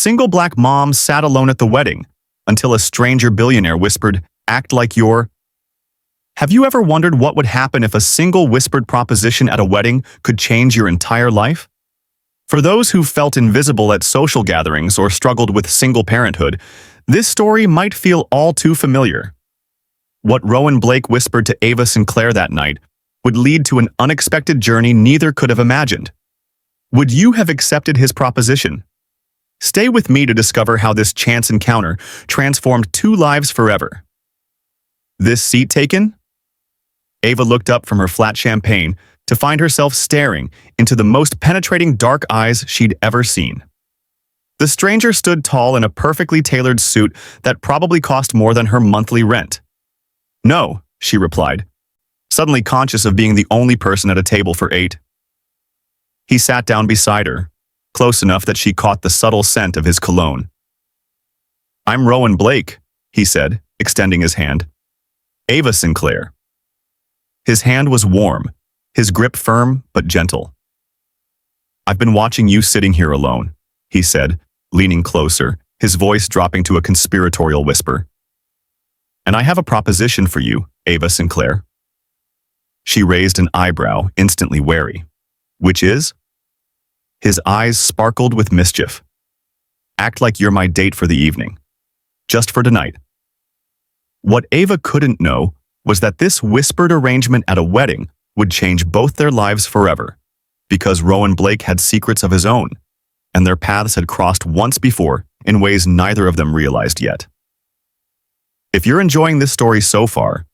single black mom sat alone at the wedding until a stranger billionaire whispered, "Act like you're..." Have you ever wondered what would happen if a single whispered proposition at a wedding could change your entire life? For those who felt invisible at social gatherings or struggled with single parenthood, this story might feel all too familiar. What Rowan Blake whispered to Ava Sinclair that night would lead to an unexpected journey neither could have imagined. Would you have accepted his proposition? Stay with me to discover how this chance encounter transformed two lives forever. This seat taken? Ava looked up from her flat champagne to find herself staring into the most penetrating dark eyes she'd ever seen. The stranger stood tall in a perfectly tailored suit that probably cost more than her monthly rent. "No," she replied, suddenly conscious of being the only person at a table for 8. He sat down beside her, close enough that she caught the subtle scent of his cologne. "I'm Rowan Blake," he said, extending his hand. "Ava Sinclair." His hand was warm, his grip firm but gentle. "I've been watching you sitting here alone," he said, leaning closer, his voice dropping to a conspiratorial whisper. "And I have a proposition for you, Ava Sinclair." She raised an eyebrow, instantly wary. "Which is?" His eyes sparkled with mischief. "Act like you're my date for the evening. Just for tonight." What Ava couldn't know was that this whispered arrangement at a wedding would change both their lives forever, because Rowan Blake had secrets of his own, and their paths had crossed once before in ways neither of them realized yet. If you're enjoying this story so far,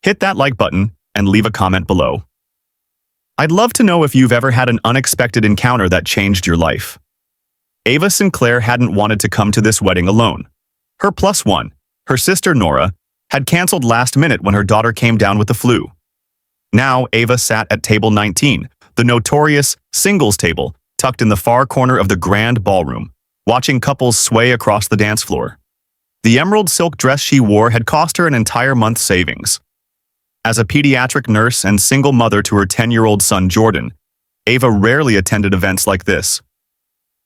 hit that like button and leave a comment below. I'd love to know if you've ever had an unexpected encounter that changed your life. Ava Sinclair hadn't wanted to come to this wedding alone. Her plus one, her sister Nora, had canceled last minute when her daughter came down with the flu. Now Ava sat at table 19, the notorious singles table, tucked in the far corner of the grand ballroom, watching couples sway across the dance floor. The emerald silk dress she wore had cost her an entire month's savings. As a pediatric nurse and single mother to her 10-year-old son Jordan, Ava rarely attended events like this.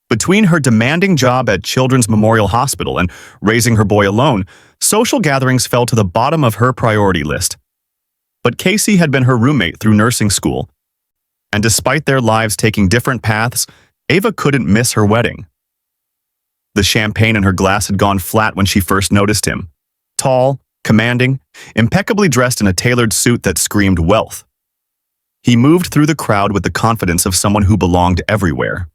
Between her demanding job at Children's Memorial Hospital and raising her boy alone, social gatherings fell to the bottom of her priority list. But Casey had been her roommate through nursing school, and despite their lives taking different paths, Ava couldn't miss her wedding. The champagne in her glass had gone flat when she first noticed him. Tall, commanding, impeccably dressed in a tailored suit that screamed wealth. He moved through the crowd with the confidence of someone who belonged everywhere.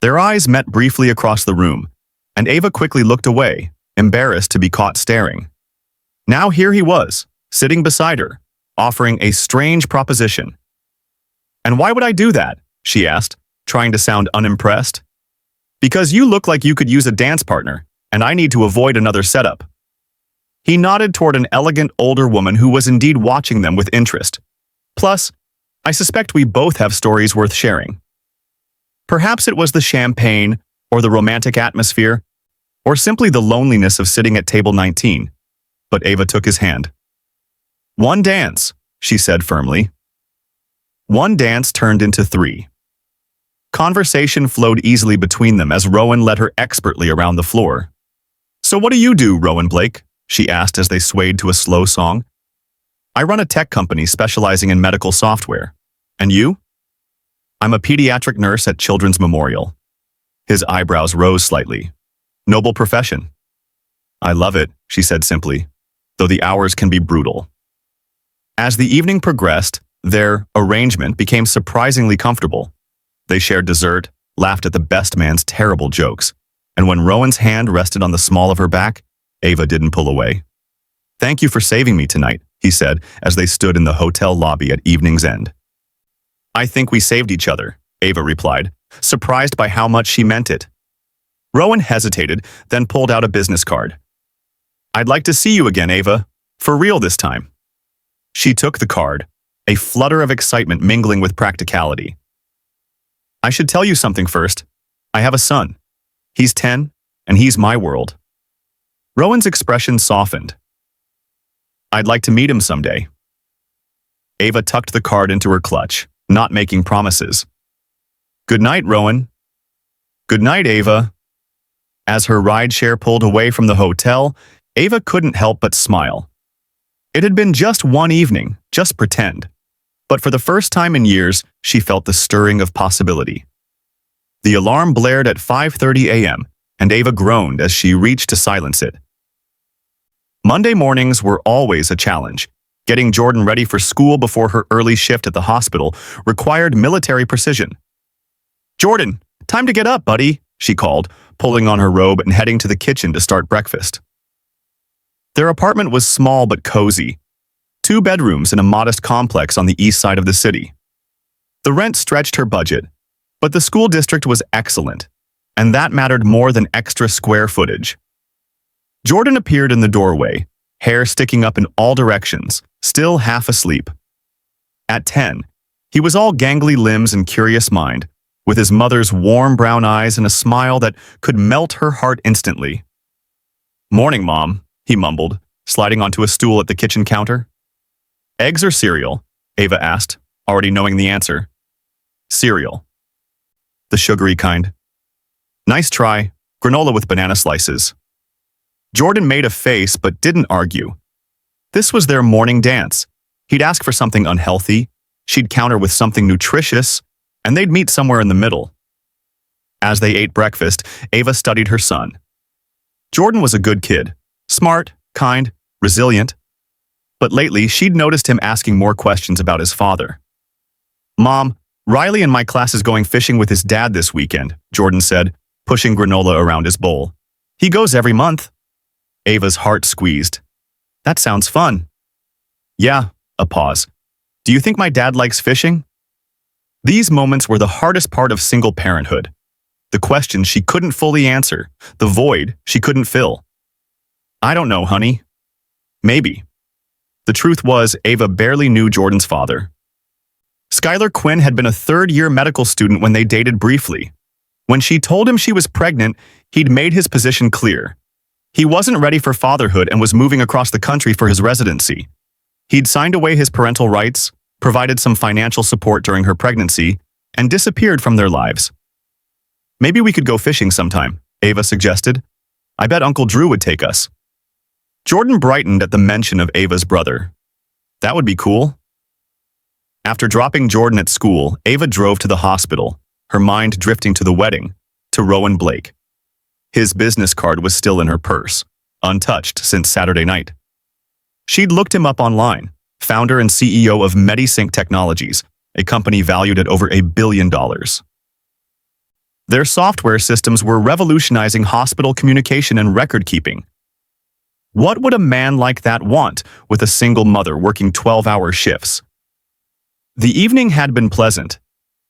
Their eyes met briefly across the room, and Ava quickly looked away, embarrassed to be caught staring. Now here he was, sitting beside her, offering a strange proposition. "And why would I do that?" she asked, trying to sound unimpressed. "Because you look like you could use a dance partner, and I need to avoid another setup." He nodded toward an elegant older woman who was indeed watching them with interest. "Plus, I suspect we both have stories worth sharing." Perhaps it was the champagne, or the romantic atmosphere, or simply the loneliness of sitting at table 19, but Ava took his hand. "One dance," she said firmly. One dance turned into 3. Conversation flowed easily between them as Rowan led her expertly around the floor. "So what do you do, Rowan Blake?" she asked as they swayed to a slow song. "I run a tech company specializing in medical software. And you?" "I'm a pediatric nurse at Children's Memorial." His eyebrows rose slightly. "Noble profession." "I love it," she said simply, "though the hours can be brutal." As the evening progressed, their arrangement became surprisingly comfortable. They shared dessert, laughed at the best man's terrible jokes, and when Rowan's hand rested on the small of her back, Ava didn't pull away. "Thank you for saving me tonight," he said as they stood in the hotel lobby at evening's end. "I think we saved each other," Ava replied, surprised by how much she meant it. Rowan hesitated, then pulled out a business card. "I'd like to see you again, Ava. For real this time." She took the card, a flutter of excitement mingling with practicality. "I should tell you something first. I have a son. He's 10, and he's my world." Rowan's expression softened. "I'd like to meet him someday." Ava tucked the card into her clutch, not making promises. "Good night, Rowan." "Good night, Ava." As her rideshare pulled away from the hotel, Ava couldn't help but smile. It had been just one evening, just pretend. But for the first time in years, she felt the stirring of possibility. The alarm blared at 5:30 a.m., and Ava groaned as she reached to silence it. Monday mornings were always a challenge. Getting Jordan ready for school before her early shift at the hospital required military precision. "Jordan, time to get up, buddy," she called, pulling on her robe and heading to the kitchen to start breakfast. Their apartment was small but cozy. 2 bedrooms in a modest complex on the east side of the city. The rent stretched her budget, but the school district was excellent, and that mattered more than extra square footage. Jordan appeared in the doorway, hair sticking up in all directions, still half asleep. At 10, he was all gangly limbs and curious mind, with his mother's warm brown eyes and a smile that could melt her heart instantly. "Morning, Mom," he mumbled, sliding onto a stool at the kitchen counter. "Eggs or cereal?" Ava asked, already knowing the answer. "Cereal. The sugary kind." "Nice try. Granola with banana slices." Jordan made a face but didn't argue. This was their morning dance. He'd ask for something unhealthy, she'd counter with something nutritious, and they'd meet somewhere in the middle. As they ate breakfast, Ava studied her son. Jordan was a good kid, smart, kind, resilient. But lately, she'd noticed him asking more questions about his father. "Mom, Riley in my class is going fishing with his dad this weekend," Jordan said, pushing granola around his bowl. "He goes every month." Ava's heart squeezed. "That sounds fun." "Yeah," a pause. "Do you think my dad likes fishing?" These moments were the hardest part of single parenthood. The questions she couldn't fully answer, the void she couldn't fill. "I don't know, honey. Maybe." The truth was, Ava barely knew Jordan's father. Skylar Quinn had been a third-year medical student when they dated briefly. When she told him she was pregnant, he'd made his position clear. He wasn't ready for fatherhood and was moving across the country for his residency. He'd signed away his parental rights, provided some financial support during her pregnancy, and disappeared from their lives. "Maybe we could go fishing sometime," Ava suggested. "I bet Uncle Drew would take us." Jordan brightened at the mention of Ava's brother. "That would be cool." After dropping Jordan at school, Ava drove to the hospital, her mind drifting to the wedding, to Rowan Blake. His business card was still in her purse, untouched since Saturday night. She'd looked him up online, founder and CEO of MediSync Technologies, a company valued at over $1 billion. Their software systems were revolutionizing hospital communication and record-keeping. What would a man like that want with a single mother working 12-hour shifts? The evening had been pleasant,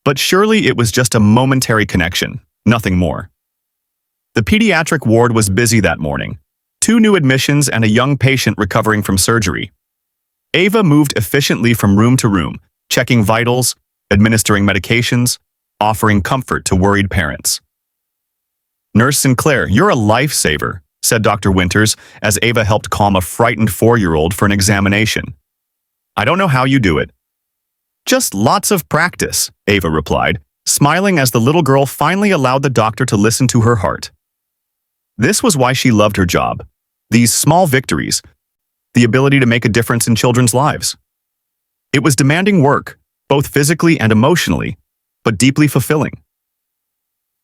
but surely it was just a momentary connection, nothing more. The pediatric ward was busy that morning, 2 new admissions and a young patient recovering from surgery. Ava moved efficiently from room to room, checking vitals, administering medications, offering comfort to worried parents. "Nurse Sinclair, you're a lifesaver," said Dr. Winters as Ava helped calm a frightened 4-year-old for an examination. "I don't know how you do it." "Just lots of practice," Ava replied, smiling as the little girl finally allowed the doctor to listen to her heart. This was why she loved her job. These small victories, the ability to make a difference in children's lives. It was demanding work, both physically and emotionally, but deeply fulfilling.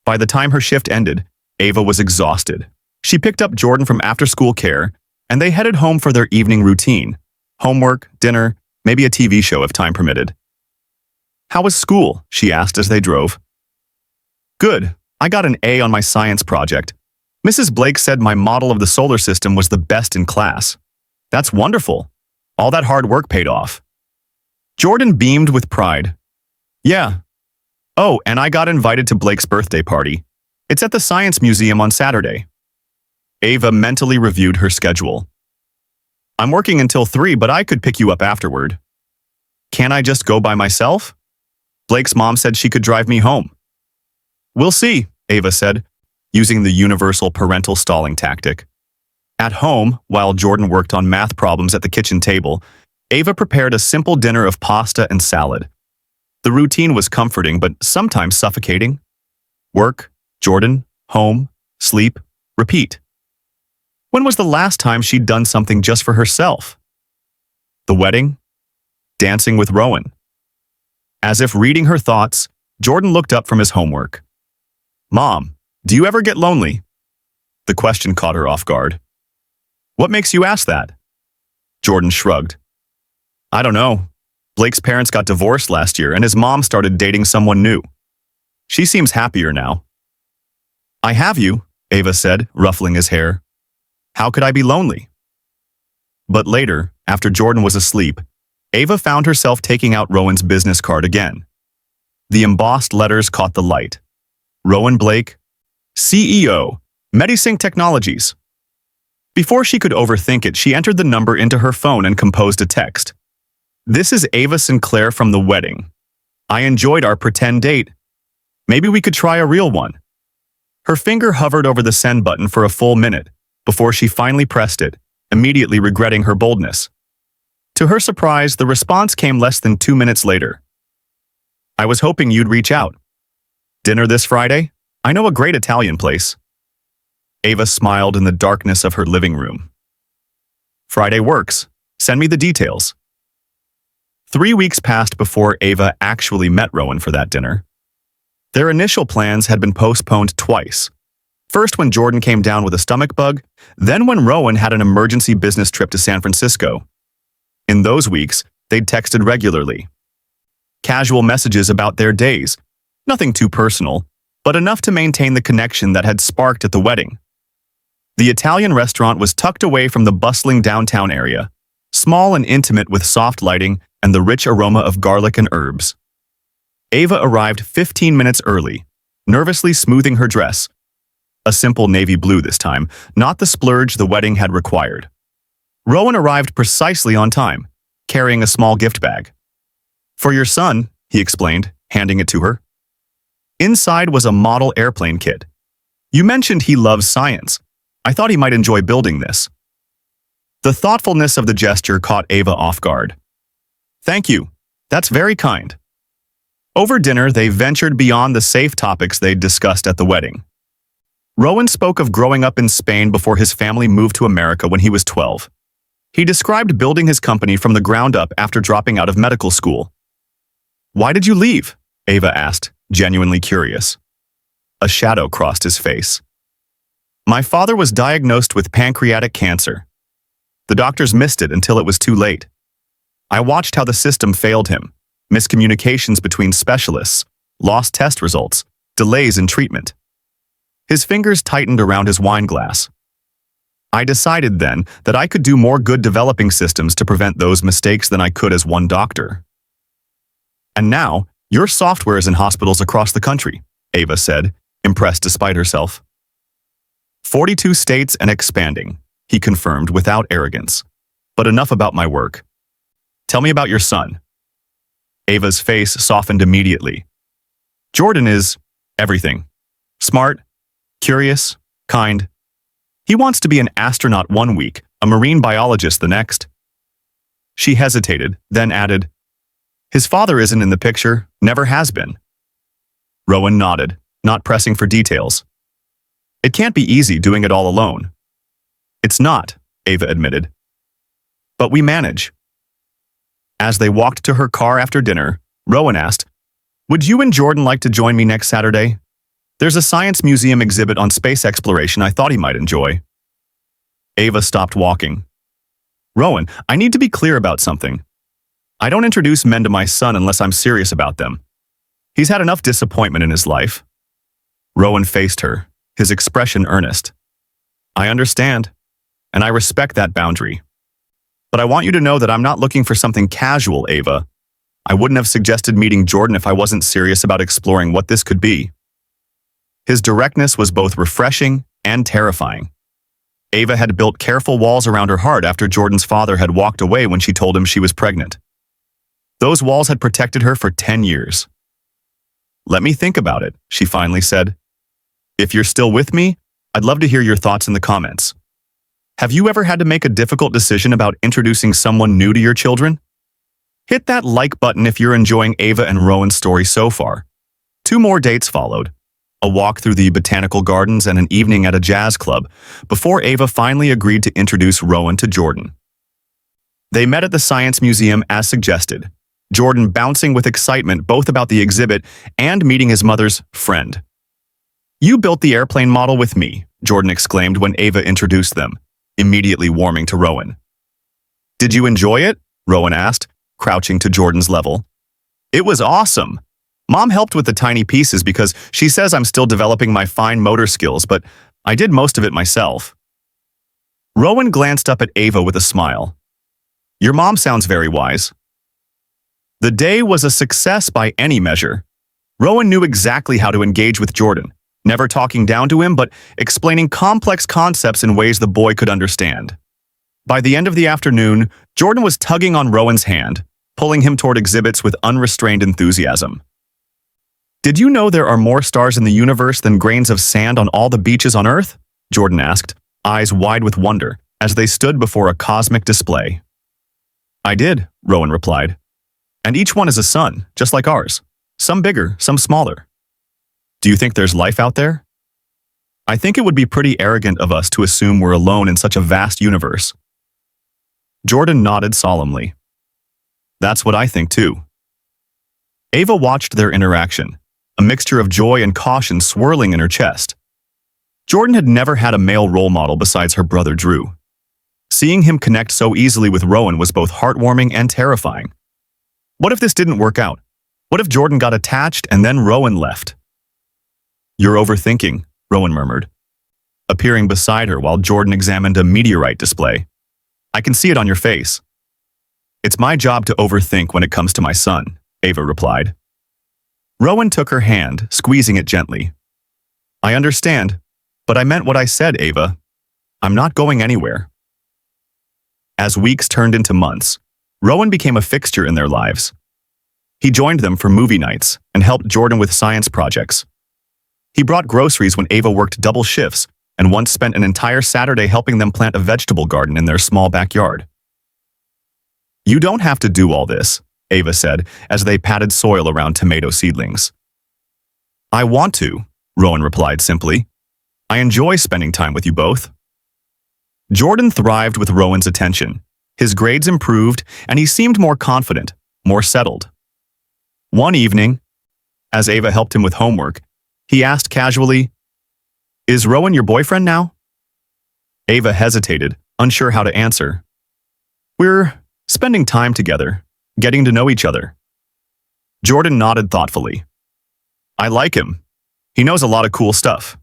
By the time her shift ended, Ava was exhausted. She picked up Jordan from after-school care, and they headed home for their evening routine. Homework, dinner, maybe a TV show if time permitted. "How was school?" she asked as they drove. "Good. I got an A on my science project. Mrs. Blake said my model of the solar system was the best in class." "That's wonderful. All that hard work paid off." Jordan beamed with pride. "Yeah. Oh, and I got invited to Blake's birthday party. It's at the Science Museum on Saturday." Ava mentally reviewed her schedule. "I'm working until 3, but I could pick you up afterward." "Can't I just go by myself?" "Blake's mom said she could drive me home." "We'll see," Ava said, using the universal parental stalling tactic. At home, while Jordan worked on math problems at the kitchen table, Ava prepared a simple dinner of pasta and salad. The routine was comforting but sometimes suffocating. Work, Jordan, home, sleep, Repeat. When was the last time she'd done something just for herself? The wedding? Dancing with Rowan? As if reading her thoughts, Jordan looked up from his homework. Mom, do you ever get lonely? The question caught her off guard. What makes you ask that? Jordan shrugged. I don't know. Blake's parents got divorced last year and his mom started dating someone new. She seems happier now. I have you, Ava said, ruffling his hair. How could I be lonely? But later, after Jordan was asleep, Ava found herself taking out Rowan's business card again. The embossed letters caught the light. Rowan Blake, CEO, Medisync Technologies. Before she could overthink it, she entered the number into her phone and composed a text. This is Ava Sinclair from the wedding. I enjoyed our pretend date. Maybe we could try a real one. Her finger hovered over the send button for a full minute before she finally pressed it, immediately regretting her boldness. To her surprise, the response came less than 2 minutes later. I was hoping you'd reach out. Dinner this Friday? I know a great Italian place. Ava smiled in the darkness of her living room. Friday works. Send me the details. 3 weeks passed before Ava actually met Rowan for that dinner. Their initial plans had been postponed twice. First when Jordan came down with a stomach bug, then when Rowan had an emergency business trip to San Francisco. In those weeks, they'd texted regularly. Casual messages about their days, nothing too personal, but enough to maintain the connection that had sparked at the wedding. The Italian restaurant was tucked away from the bustling downtown area, small and intimate with soft lighting and the rich aroma of garlic and herbs. Ava arrived 15 minutes early, nervously smoothing her dress. A simple navy blue this time, not the splurge the wedding had required. Rowan arrived precisely on time, carrying a small gift bag. For your son, he explained, handing it to her. Inside was a model airplane kit. You mentioned he loves science. I thought he might enjoy building this. The thoughtfulness of the gesture caught Ava off guard. Thank you. That's very kind. Over dinner, they ventured beyond the safe topics they'd discussed at the wedding. Rowan spoke of growing up in Spain before his family moved to America when he was 12. He described building his company from the ground up after dropping out of medical school. Why did you leave? Ava asked, genuinely curious. A shadow crossed his face. My father was diagnosed with pancreatic cancer. The doctors missed it until it was too late. I watched how the system failed him, miscommunications between specialists, lost test results, delays in treatment. His fingers tightened around his wine glass. I decided then that I could do more good developing systems to prevent those mistakes than I could as one doctor. And now, your software is in hospitals across the country, Ava said, impressed despite herself. 42 states and expanding, he confirmed without arrogance. But enough about my work. Tell me about your son. Ava's face softened immediately. Jordan is everything. Smart, curious, kind. He wants to be an astronaut 1 week, a marine biologist the next. She hesitated, then added, his father isn't in the picture, never has been. Rowan nodded, not pressing for details. It can't be easy doing it all alone. It's not, Ava admitted. But we manage. As they walked to her car after dinner, Rowan asked, would you and Jordan like to join me next Saturday? There's a science museum exhibit on space exploration I thought he might enjoy. Ava stopped walking. Rowan, I need to be clear about something. I don't introduce men to my son unless I'm serious about them. He's had enough disappointment in his life. Rowan faced her, his expression earnest. I understand, and I respect that boundary. But I want you to know that I'm not looking for something casual, Ava. I wouldn't have suggested meeting Jordan if I wasn't serious about exploring what this could be. His directness was both refreshing and terrifying. Ava had built careful walls around her heart after Jordan's father had walked away when she told him she was pregnant. Those walls had protected her for 10 years. Let me think about it, she finally said. If you're still with me, I'd love to hear your thoughts in the comments. Have you ever had to make a difficult decision about introducing someone new to your children? Hit that like button if you're enjoying Ava and Rowan's story so far. 2 more dates followed. a walk through the botanical gardens, and an evening at a jazz club, before Ava finally agreed to introduce Rowan to Jordan. They met at the Science Museum as suggested, Jordan bouncing with excitement both about the exhibit and meeting his mother's friend. "You built the airplane model with me," Jordan exclaimed when Ava introduced them, immediately warming to Rowan. "Did you enjoy it?" Rowan asked, crouching to Jordan's level. "It was awesome. Mom helped with the tiny pieces because she says I'm still developing my fine motor skills, but I did most of it myself." Rowan glanced up at Ava with a smile. "Your mom sounds very wise." The day was a success by any measure. Rowan knew exactly how to engage with Jordan, never talking down to him but explaining complex concepts in ways the boy could understand. By the end of the afternoon, Jordan was tugging on Rowan's hand, pulling him toward exhibits with unrestrained enthusiasm. "Did you know there are more stars in the universe than grains of sand on all the beaches on Earth?" Jordan asked, eyes wide with wonder, as they stood before a cosmic display. "I did," Rowan replied. "And each one is a sun, just like ours. Some bigger, some smaller. Do you think there's life out there?" "I think it would be pretty arrogant of us to assume we're alone in such a vast universe." Jordan nodded solemnly. "That's what I think too." Ava watched their interaction, a mixture of joy and caution swirling in her chest. Jordan had never had a male role model besides her brother Drew. Seeing him connect so easily with Rowan was both heartwarming and terrifying. What if this didn't work out? What if Jordan got attached and then Rowan left? "You're overthinking," Rowan murmured, appearing beside her while Jordan examined a meteorite display. "I can see it on your face." "It's my job to overthink when it comes to my son," Ava replied. Rowan took her hand, squeezing it gently. "I understand, but I meant what I said, Ava. I'm not going anywhere." As weeks turned into months, Rowan became a fixture in their lives. He joined them for movie nights and helped Jordan with science projects. He brought groceries when Ava worked double shifts and once spent an entire Saturday helping them plant a vegetable garden in their small backyard. "You don't have to do all this," Ava said as they patted soil around tomato seedlings. "I want to," Rowan replied simply. "I enjoy spending time with you both." Jordan thrived with Rowan's attention. His grades improved, and he seemed more confident, more settled. One evening, as Ava helped him with homework, he asked casually, "Is Rowan your boyfriend now?" Ava hesitated, unsure how to answer. "We're spending time together, getting to know each other." Jordan nodded thoughtfully. "I like him. He knows a lot of cool stuff."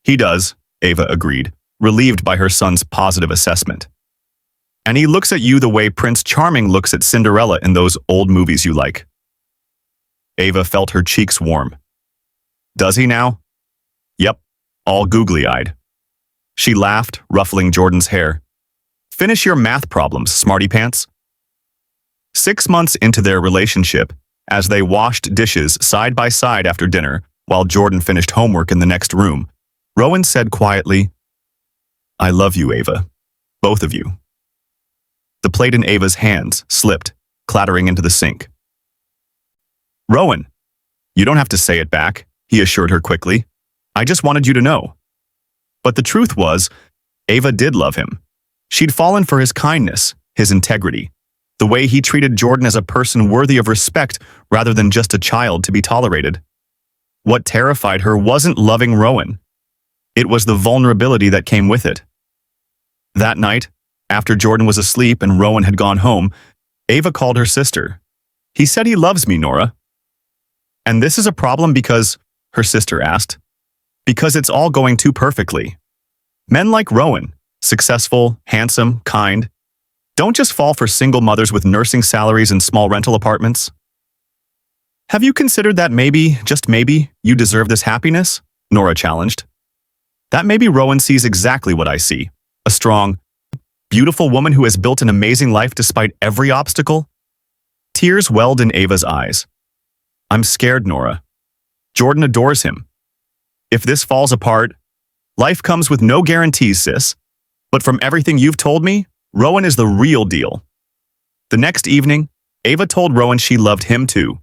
"He does," Ava agreed, relieved by her son's positive assessment. "And he looks at you the way Prince Charming looks at Cinderella in those old movies you like." Ava felt her cheeks warm. "Does he now?" "Yep, all googly-eyed." She laughed, ruffling Jordan's hair. "Finish your math problems, smarty pants." 6 months into their relationship, as they washed dishes side by side after dinner while Jordan finished homework in the next room, Rowan said quietly, "I love you, Ava. Both of you." The plate in Ava's hands slipped, clattering into the sink. "Rowan, you don't have to say it back," he assured her quickly. "I just wanted you to know." But the truth was, Ava did love him. She'd fallen for his kindness, his integrity, the way he treated Jordan as a person worthy of respect rather than just a child to be tolerated. What terrified her wasn't loving Rowan. It was the vulnerability that came with it. That night, after Jordan was asleep and Rowan had gone home, Ava called her sister. "He said he loves me, Nora." "And this is a problem because," her sister asked, "because it's all going too perfectly. Men like Rowan, successful, handsome, kind, don't just fall for single mothers with nursing salaries and small rental apartments." "Have you considered that maybe, just maybe, you deserve this happiness?" Nora challenged. "That maybe Rowan sees exactly what I see. A strong, beautiful woman who has built an amazing life despite every obstacle?" Tears welled in Ava's eyes. "I'm scared, Nora. Jordan adores him. If this falls apart, life comes with no guarantees, sis. But from everything you've told me, Rowan is the real deal." The next evening, Ava told Rowan she loved him too.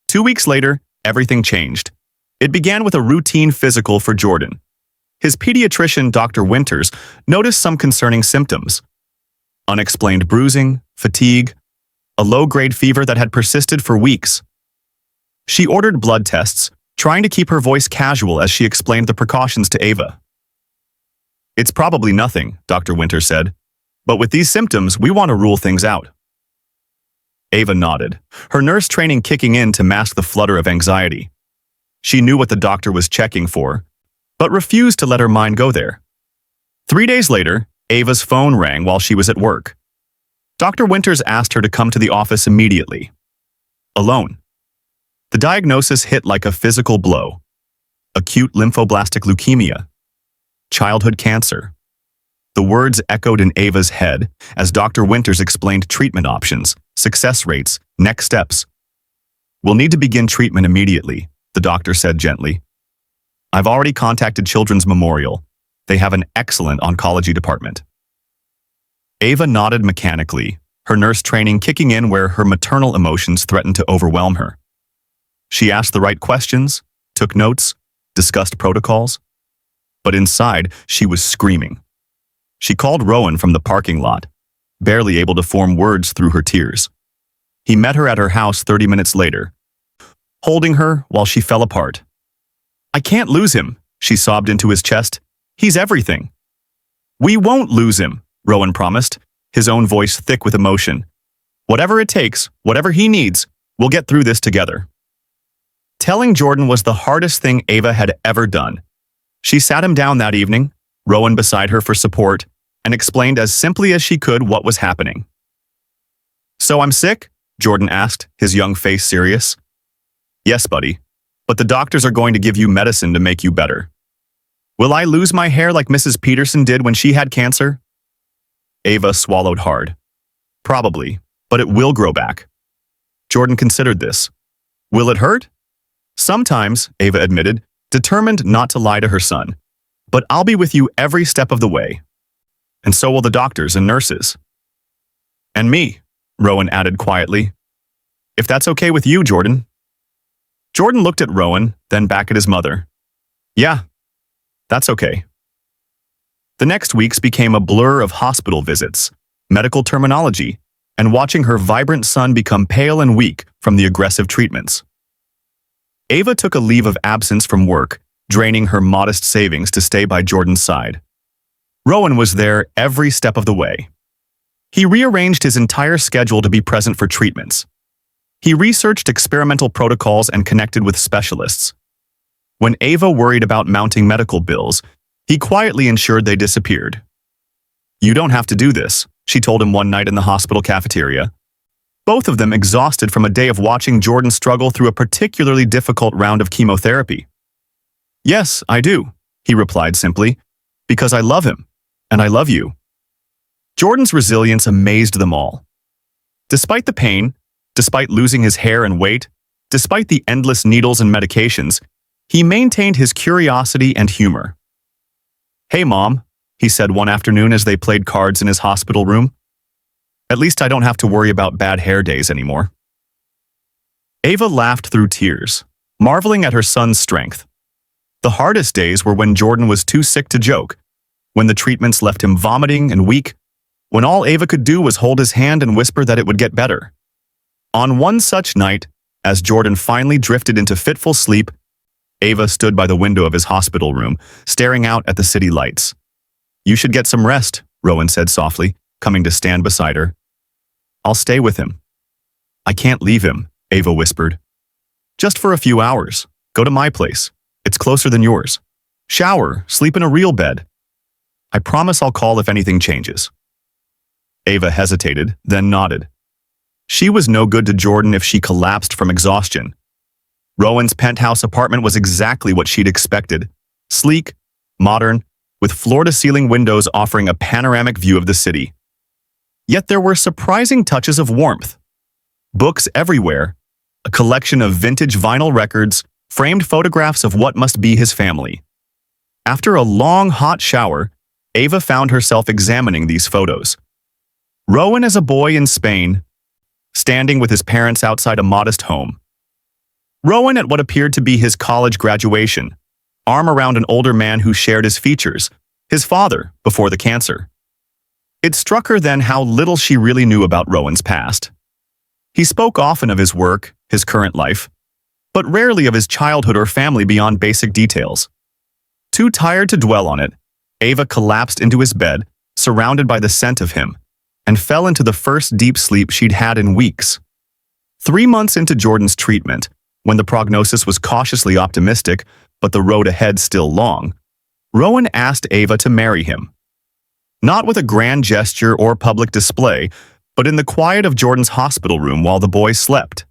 2 weeks later, everything changed. It began with a routine physical for Jordan. His pediatrician, Dr. Winters, noticed some concerning symptoms: unexplained bruising, fatigue, a low-grade fever that had persisted for weeks. She ordered blood tests, trying to keep her voice casual as she explained the precautions to Ava. "It's probably nothing," Dr. Winters said, "but with these symptoms, we want to rule things out." Ava nodded, her nurse training kicking in to mask the flutter of anxiety. She knew what the doctor was checking for, but refused to let her mind go there. 3 days later, Ava's phone rang while she was at work. Dr. Winters asked her to come to the office immediately. Alone. The diagnosis hit like a physical blow: acute lymphoblastic leukemia, childhood cancer. The words echoed in Ava's head as Dr. Winters explained treatment options, success rates, next steps. "We'll need to begin treatment immediately," the doctor said gently. "I've already contacted Children's Memorial. They have an excellent oncology department." Ava nodded mechanically, her nurse training kicking in where her maternal emotions threatened to overwhelm her. She asked the right questions, took notes, discussed protocols. But inside, she was screaming. She called Rowan from the parking lot, barely able to form words through her tears. He met her at her house 30 minutes later, holding her while she fell apart. "I can't lose him," she sobbed into his chest. "He's everything." "We won't lose him," Rowan promised, his own voice thick with emotion. "Whatever it takes, whatever he needs, we'll get through this together." Telling Jordan was the hardest thing Ava had ever done. She sat him down that evening, Rowan beside her for support, and explained as simply as she could what was happening. "So I'm sick?" Jordan asked, his young face serious. "Yes, buddy, but the doctors are going to give you medicine to make you better." "Will I lose my hair like Mrs. Peterson did when she had cancer?" Ava swallowed hard. "Probably, but it will grow back." Jordan considered this. "Will it hurt?" "Sometimes," Ava admitted, determined not to lie to her son. "But I'll be with you every step of the way. And so will the doctors and nurses." "And me," Rowan added quietly. "If that's okay with you, Jordan." Jordan looked at Rowan, then back at his mother. "Yeah, that's okay." The next weeks became a blur of hospital visits, medical terminology, and watching her vibrant son become pale and weak from the aggressive treatments. Ava took a leave of absence from work, draining her modest savings to stay by Jordan's side. Rowan was there every step of the way. He rearranged his entire schedule to be present for treatments. He researched experimental protocols and connected with specialists. When Ava worried about mounting medical bills, he quietly ensured they disappeared. "You don't have to do this," she told him one night in the hospital cafeteria. Both of them exhausted from a day of watching Jordan struggle through a particularly difficult round of chemotherapy. "Yes, I do," he replied simply, "because I love him, and I love you." Jordan's resilience amazed them all. Despite the pain, despite losing his hair and weight, despite the endless needles and medications, he maintained his curiosity and humor. "Hey, Mom," he said one afternoon as they played cards in his hospital room. "At least I don't have to worry about bad hair days anymore." Ava laughed through tears, marveling at her son's strength. The hardest days were when Jordan was too sick to joke, when the treatments left him vomiting and weak, when all Ava could do was hold his hand and whisper that it would get better. On one such night, as Jordan finally drifted into fitful sleep, Ava stood by the window of his hospital room, staring out at the city lights. "You should get some rest," Rowan said softly, coming to stand beside her. "I'll stay with him." "I can't leave him," Ava whispered. "Just for a few hours. Go to my place. It's closer than yours. Shower, sleep in a real bed. I promise I'll call if anything changes." Ava hesitated, then nodded. She was no good to Jordan if she collapsed from exhaustion. Rowan's penthouse apartment was exactly what she'd expected: sleek, modern, with floor-to-ceiling windows offering a panoramic view of the city. Yet there were surprising touches of warmth. Books everywhere, a collection of vintage vinyl records, framed photographs of what must be his family. After a long, hot shower, Ava found herself examining these photos. Rowan as a boy in Spain, standing with his parents outside a modest home. Rowan at what appeared to be his college graduation, arm around an older man who shared his features, his father, before the cancer. It struck her then how little she really knew about Rowan's past. He spoke often of his work, his current life, but rarely of his childhood or family beyond basic details. Too tired to dwell on it, Ava collapsed into his bed, surrounded by the scent of him, and fell into the first deep sleep she'd had in weeks. 3 months into Jordan's treatment, when the prognosis was cautiously optimistic, but the road ahead still long, Rowan asked Ava to marry him. Not with a grand gesture or public display, but in the quiet of Jordan's hospital room while the boy slept.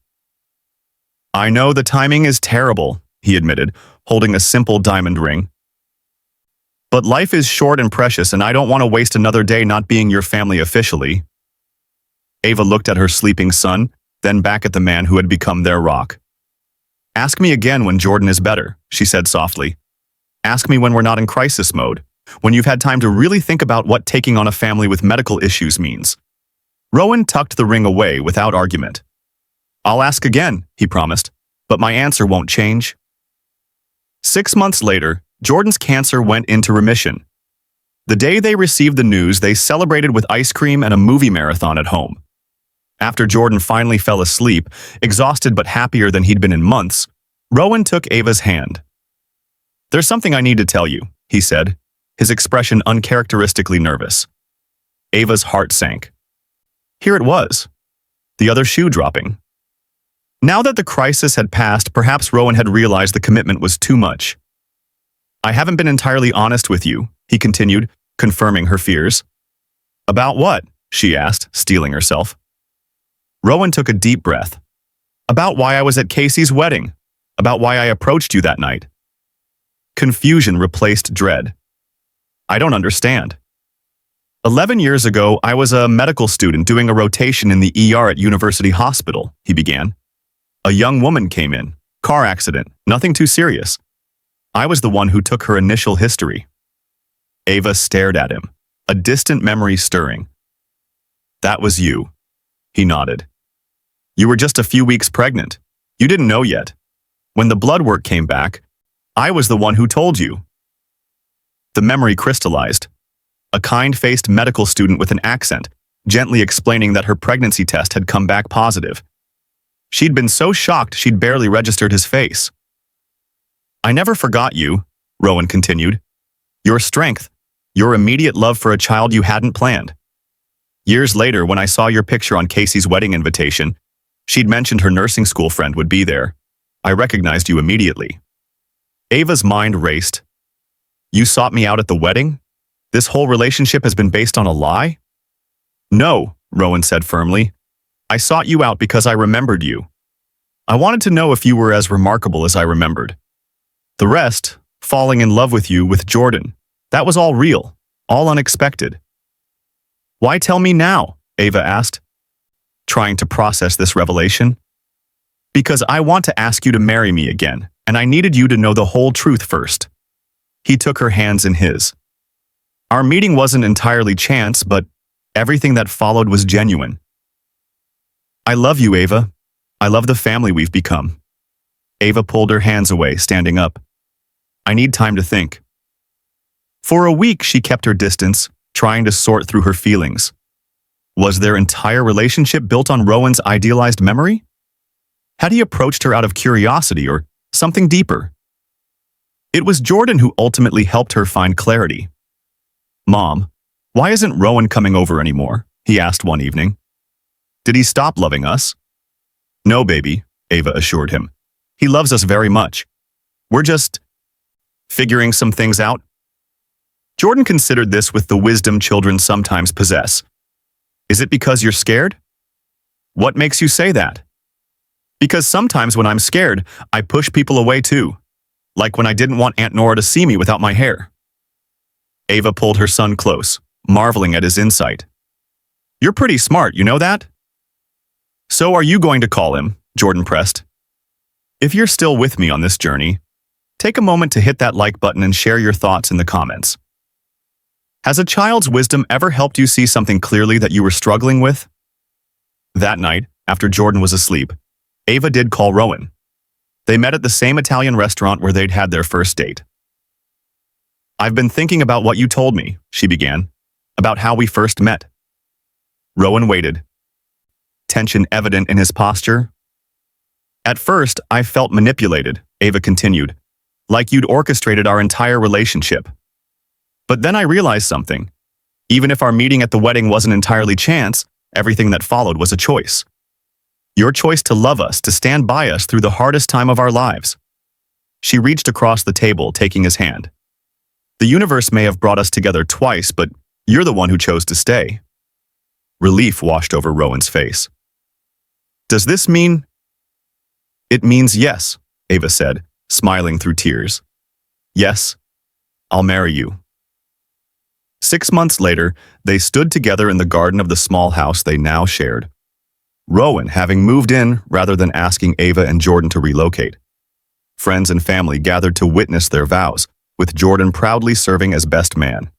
"I know the timing is terrible," he admitted, holding a simple diamond ring. "But life is short and precious, and I don't want to waste another day not being your family officially." Ava looked at her sleeping son, then back at the man who had become their rock. "Ask me again when Jordan is better," she said softly. "Ask me when we're not in crisis mode, when you've had time to really think about what taking on a family with medical issues means." Rowan tucked the ring away without argument. "I'll ask again," he promised, "but my answer won't change." 6 months later, Jordan's cancer went into remission. The day they received the news, they celebrated with ice cream and a movie marathon at home. After Jordan finally fell asleep, exhausted but happier than he'd been in months, Rowan took Ava's hand. "There's something I need to tell you," he said, his expression uncharacteristically nervous. Ava's heart sank. Here it was, the other shoe dropping. Now that the crisis had passed, perhaps Rowan had realized the commitment was too much. "I haven't been entirely honest with you," he continued, confirming her fears. "About what?" she asked, steeling herself. Rowan took a deep breath. "About why I was at Casey's wedding. About why I approached you that night." Confusion replaced dread. "I don't understand." 11 years ago, I was a medical student doing a rotation in the ER at University Hospital," he began. "A young woman came in. Car accident. Nothing too serious. I was the one who took her initial history." Ava stared at him, a distant memory stirring. "That was you." He nodded. "You were just a few weeks pregnant. You didn't know yet. When the blood work came back, I was the one who told you." The memory crystallized. A kind-faced medical student with an accent, gently explaining that her pregnancy test had come back positive. She'd been so shocked she'd barely registered his face. "I never forgot you," Rowan continued. "Your strength, your immediate love for a child you hadn't planned. Years later, when I saw your picture on Casey's wedding invitation, she'd mentioned her nursing school friend would be there. I recognized you immediately." Ava's mind raced. "You sought me out at the wedding? This whole relationship has been based on a lie?" "No," Rowan said firmly. "I sought you out because I remembered you. I wanted to know if you were as remarkable as I remembered. The rest, falling in love with you, with Jordan, that was all real, all unexpected." "Why tell me now?" Ava asked, trying to process this revelation. "Because I want to ask you to marry me again, and I needed you to know the whole truth first." He took her hands in his. "Our meeting wasn't entirely chance, but everything that followed was genuine. I love you, Ava. I love the family we've become." Ava pulled her hands away, standing up. "I need time to think." For a week, she kept her distance, trying to sort through her feelings. Was their entire relationship built on Rowan's idealized memory? Had he approached her out of curiosity or something deeper? It was Jordan who ultimately helped her find clarity. "Mom, why isn't Rowan coming over anymore?" he asked one evening. "Did he stop loving us?" "No, baby," Ava assured him. "He loves us very much. We're just figuring some things out." Jordan considered this with the wisdom children sometimes possess. "Is it because you're scared?" "What makes you say that?" "Because sometimes when I'm scared, I push people away too. Like when I didn't want Aunt Nora to see me without my hair." Ava pulled her son close, marveling at his insight. "You're pretty smart, you know that?" "So are you going to call him?" Jordan pressed. If you're still with me on this journey, take a moment to hit that like button and share your thoughts in the comments. Has a child's wisdom ever helped you see something clearly that you were struggling with? That night, after Jordan was asleep, Ava did call Rowan. They met at the same Italian restaurant where they'd had their first date. "I've been thinking about what you told me," she began, "about how we first met." Rowan waited, tension evident in his posture. "At first, I felt manipulated," Ava continued, "like you'd orchestrated our entire relationship. But then I realized something. Even if our meeting at the wedding wasn't entirely chance, everything that followed was a choice. Your choice to love us, to stand by us through the hardest time of our lives." She reached across the table, taking his hand. "The universe may have brought us together twice, but you're the one who chose to stay." Relief washed over Rowan's face. "Does this mean—" "It means yes," Ava said, smiling through tears. "Yes, I'll marry you." 6 months later, they stood together in the garden of the small house they now shared. Rowan having moved in rather than asking Ava and Jordan to relocate. Friends and family gathered to witness their vows, with Jordan proudly serving as best man.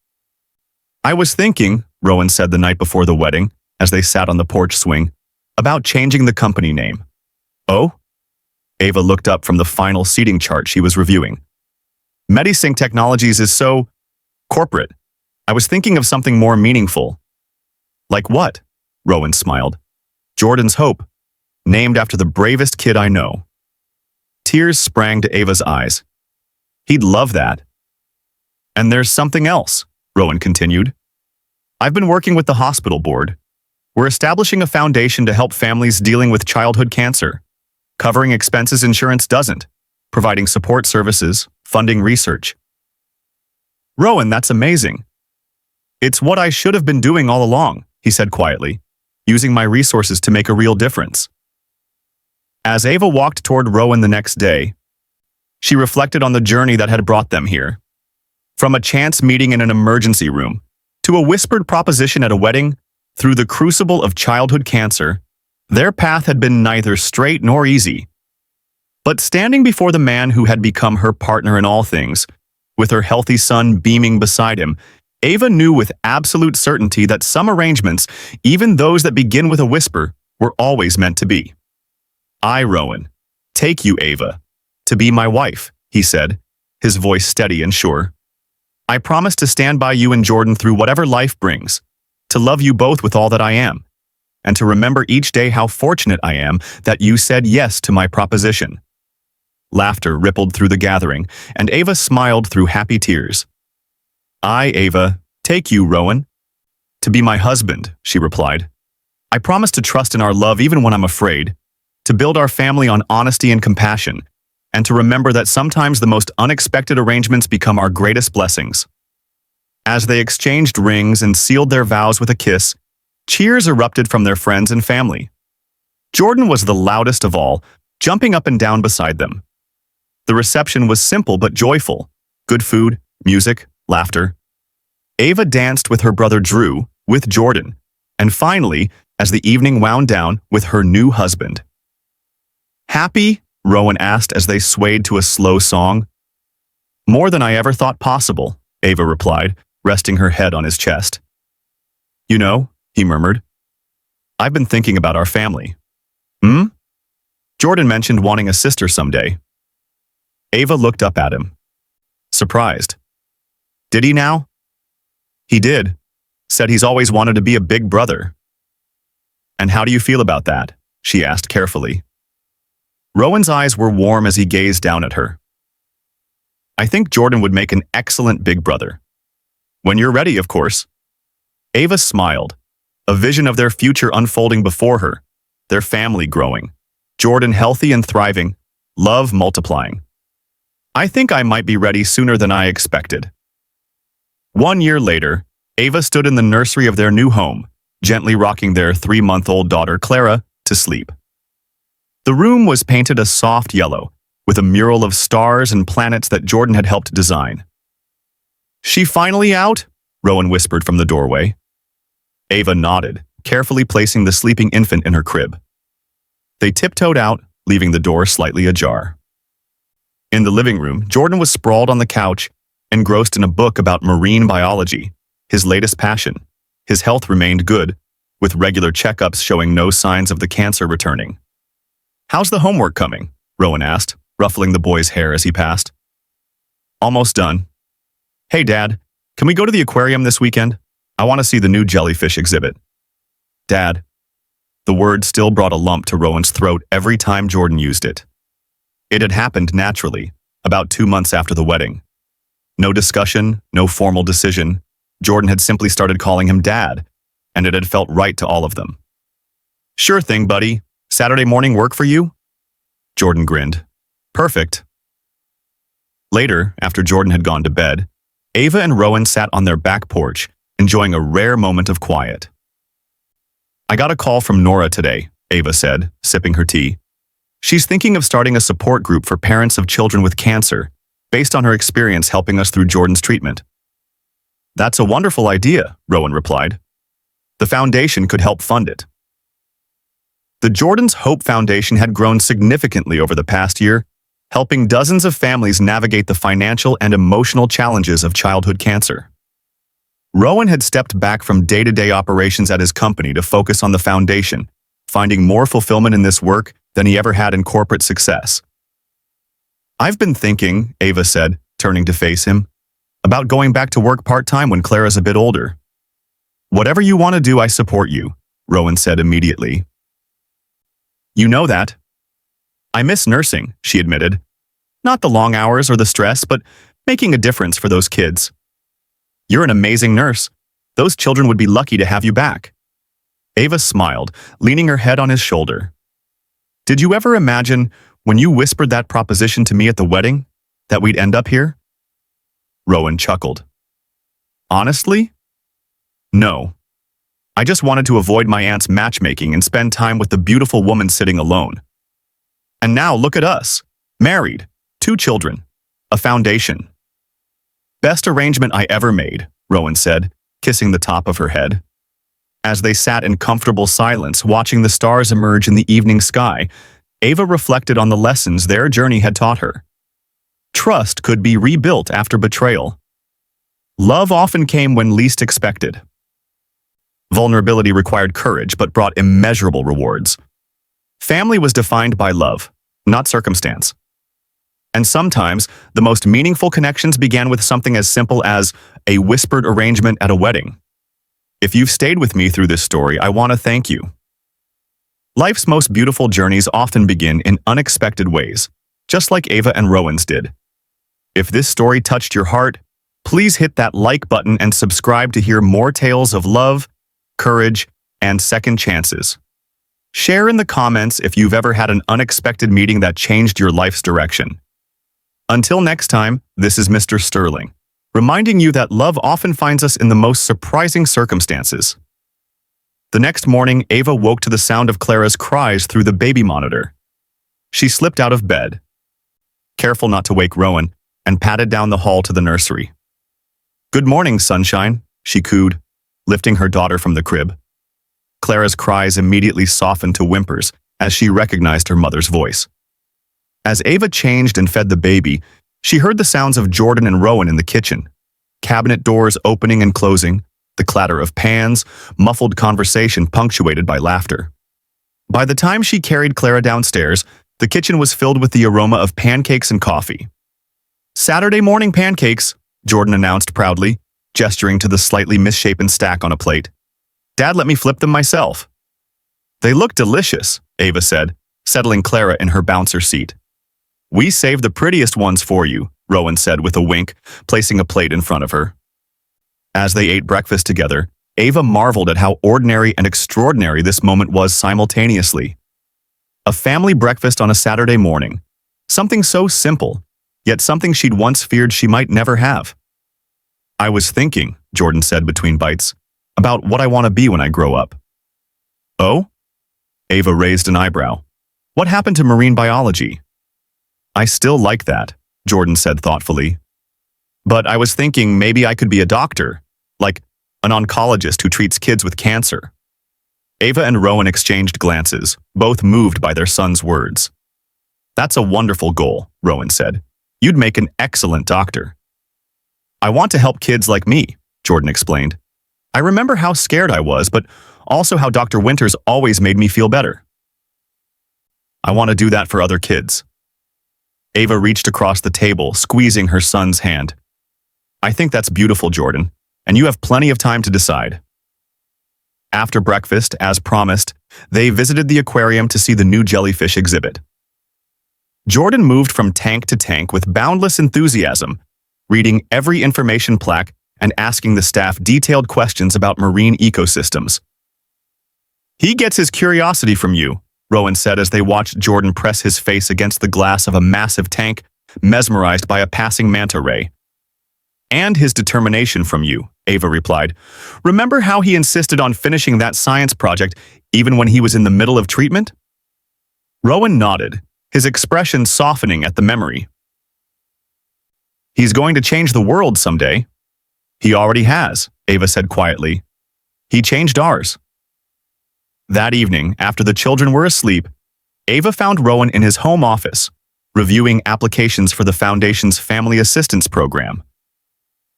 "I was thinking," Rowan said the night before the wedding, as they sat on the porch swing, "about changing the company name." "Oh?" Ava looked up from the final seating chart she was reviewing. "Medisync Technologies is so corporate. I was thinking of something more meaningful." "Like what?" Rowan smiled. "Jordan's Hope, named after the bravest kid I know." Tears sprang to Ava's eyes. "He'd love that." "And there's something else," Rowan continued. "I've been working with the hospital board. We're establishing a foundation to help families dealing with childhood cancer. Covering expenses insurance doesn't, providing support services, funding research." "Rowan, that's amazing." "It's what I should have been doing all along," he said quietly, "using my resources to make a real difference." As Ava walked toward Rowan the next day, she reflected on the journey that had brought them here. From a chance meeting in an emergency room, to a whispered proposition at a wedding, through the crucible of childhood cancer, their path had been neither straight nor easy. But standing before the man who had become her partner in all things, with her healthy son beaming beside him, Ava knew with absolute certainty that some arrangements, even those that begin with a whisper, were always meant to be. "I, Rowan, take you, Ava, to be my wife," he said, his voice steady and sure. "I promise to stand by you and Jordan through whatever life brings, to love you both with all that I am, and to remember each day how fortunate I am that you said yes to my proposition." Laughter rippled through the gathering, and Ava smiled through happy tears. "I, Ava, take you, Rowan, to be my husband," she replied. "I promise to trust in our love even when I'm afraid, to build our family on honesty and compassion, and to remember that sometimes the most unexpected arrangements become our greatest blessings." As they exchanged rings and sealed their vows with a kiss, cheers erupted from their friends and family. Jordan was the loudest of all, jumping up and down beside them. The reception was simple but joyful. Good food, music, laughter. Ava danced with her brother Drew, with Jordan, and finally, as the evening wound down, with her new husband. "Happy?" Rowan asked as they swayed to a slow song. "More than I ever thought possible," Ava replied, resting her head on his chest. "You know," he murmured, "I've been thinking about our family." "Hmm?" "Jordan mentioned wanting a sister someday." Ava looked up at him, surprised. "Did he now?" "He did. Said he's always wanted to be a big brother." "And how do you feel about that?" she asked carefully. Rowan's eyes were warm as he gazed down at her. "I think Jordan would make an excellent big brother. When you're ready, of course." Ava smiled, a vision of their future unfolding before her, their family growing, Jordan healthy and thriving, love multiplying. "I think I might be ready sooner than I expected." 1 year later, Ava stood in the nursery of their new home, gently rocking their 3-month-old daughter, Clara, to sleep. The room was painted a soft yellow, with a mural of stars and planets that Jordan had helped design. "She finally out?" Rowan whispered from the doorway. Ava nodded, carefully placing the sleeping infant in her crib. They tiptoed out, leaving the door slightly ajar. In the living room, Jordan was sprawled on the couch, engrossed in a book about marine biology, his latest passion. His health remained good, with regular checkups showing no signs of the cancer returning. "How's the homework coming?" Rowan asked, ruffling the boy's hair as he passed. Almost done. Hey, Dad, can we go to the aquarium this weekend? I want to see the new jellyfish exhibit. Dad. The word still brought a lump to Rowan's throat every time Jordan used it. It had happened naturally, about 2 months after the wedding. No discussion, no formal decision. Jordan had simply started calling him Dad, and it had felt right to all of them. Sure thing, buddy. Saturday morning work for you? Jordan grinned. Perfect. Later, after Jordan had gone to bed, Ava and Rowan sat on their back porch, enjoying a rare moment of quiet. I got a call from Nora today, Ava said, sipping her tea. She's thinking of starting a support group for parents of children with cancer, based on her experience helping us through Jordan's treatment. That's a wonderful idea, Rowan replied. The foundation could help fund it. The Jordan's Hope Foundation had grown significantly over the past year, helping dozens of families navigate the financial and emotional challenges of childhood cancer. Rowan had stepped back from day-to-day operations at his company to focus on the foundation, finding more fulfillment in this work than he ever had in corporate success. I've been thinking, Ava said, turning to face him, about going back to work part-time when Clara's a bit older. Whatever you want to do, I support you, Rowan said immediately. You know that. I miss nursing, she admitted. Not the long hours or the stress, but making a difference for those kids. You're an amazing nurse. Those children would be lucky to have you back. Ava smiled, leaning her head on his shoulder. Did you ever imagine, when you whispered that proposition to me at the wedding, that we'd end up here? Rowan chuckled. Honestly? No. I just wanted to avoid my aunt's matchmaking and spend time with the beautiful woman sitting alone. And now look at us. Married. 2 children. A foundation. Best arrangement I ever made, Rowan said, kissing the top of her head. As they sat in comfortable silence watching the stars emerge in the evening sky, Ava reflected on the lessons their journey had taught her. Trust could be rebuilt after betrayal. Love often came when least expected. Vulnerability required courage but brought immeasurable rewards. Family was defined by love, not circumstance. And sometimes, the most meaningful connections began with something as simple as a whispered arrangement at a wedding. If you've stayed with me through this story, I want to thank you. Life's most beautiful journeys often begin in unexpected ways, just like Ava and Rowan's did. If this story touched your heart, please hit that like button and subscribe to hear more tales of love, courage, and second chances. Share in the comments if you've ever had an unexpected meeting that changed your life's direction. Until next time, this is Mr. Sterling, reminding you that love often finds us in the most surprising circumstances. The next morning, Ava woke to the sound of Clara's cries through the baby monitor. She slipped out of bed, careful not to wake Rowan, and padded down the hall to the nursery. Good morning, sunshine, she cooed, lifting her daughter from the crib. Clara's cries immediately softened to whimpers as she recognized her mother's voice. As Ava changed and fed the baby, she heard the sounds of Jordan and Rowan in the kitchen, cabinet doors opening and closing, the clatter of pans, muffled conversation punctuated by laughter. By the time she carried Clara downstairs, the kitchen was filled with the aroma of pancakes and coffee. Saturday morning pancakes, Jordan announced proudly, gesturing to the slightly misshapen stack on a plate. Dad let me flip them myself. They look delicious, Ava said, settling Clara in her bouncer seat. We saved the prettiest ones for you, Rowan said with a wink, placing a plate in front of her. As they ate breakfast together, Ava marveled at how ordinary and extraordinary this moment was simultaneously. A family breakfast on a Saturday morning. Something so simple, yet something she'd once feared she might never have. I was thinking, Jordan said between bites, about what I want to be when I grow up. Oh? Ava raised an eyebrow. What happened to marine biology? I still like that, Jordan said thoughtfully. But I was thinking maybe I could be a doctor, like an oncologist who treats kids with cancer. Ava and Rowan exchanged glances, both moved by their son's words. That's a wonderful goal, Rowan said. You'd make an excellent doctor. I want to help kids like me, Jordan explained. I remember how scared I was, but also how Dr. Winters always made me feel better. I want to do that for other kids. Ava reached across the table, squeezing her son's hand. I think that's beautiful, Jordan, and you have plenty of time to decide. After breakfast, as promised, they visited the aquarium to see the new jellyfish exhibit. Jordan moved from tank to tank with boundless enthusiasm, reading every information plaque and asking the staff detailed questions about marine ecosystems. He gets his curiosity from you, Rowan said as they watched Jordan press his face against the glass of a massive tank, mesmerized by a passing manta ray. And his determination from you, Ava replied. Remember how he insisted on finishing that science project even when he was in the middle of treatment? Rowan nodded, his expression softening at the memory. He's going to change the world someday. He already has, Ava said quietly. He changed ours. That evening, after the children were asleep, Ava found Rowan in his home office, reviewing applications for the Foundation's Family Assistance Program.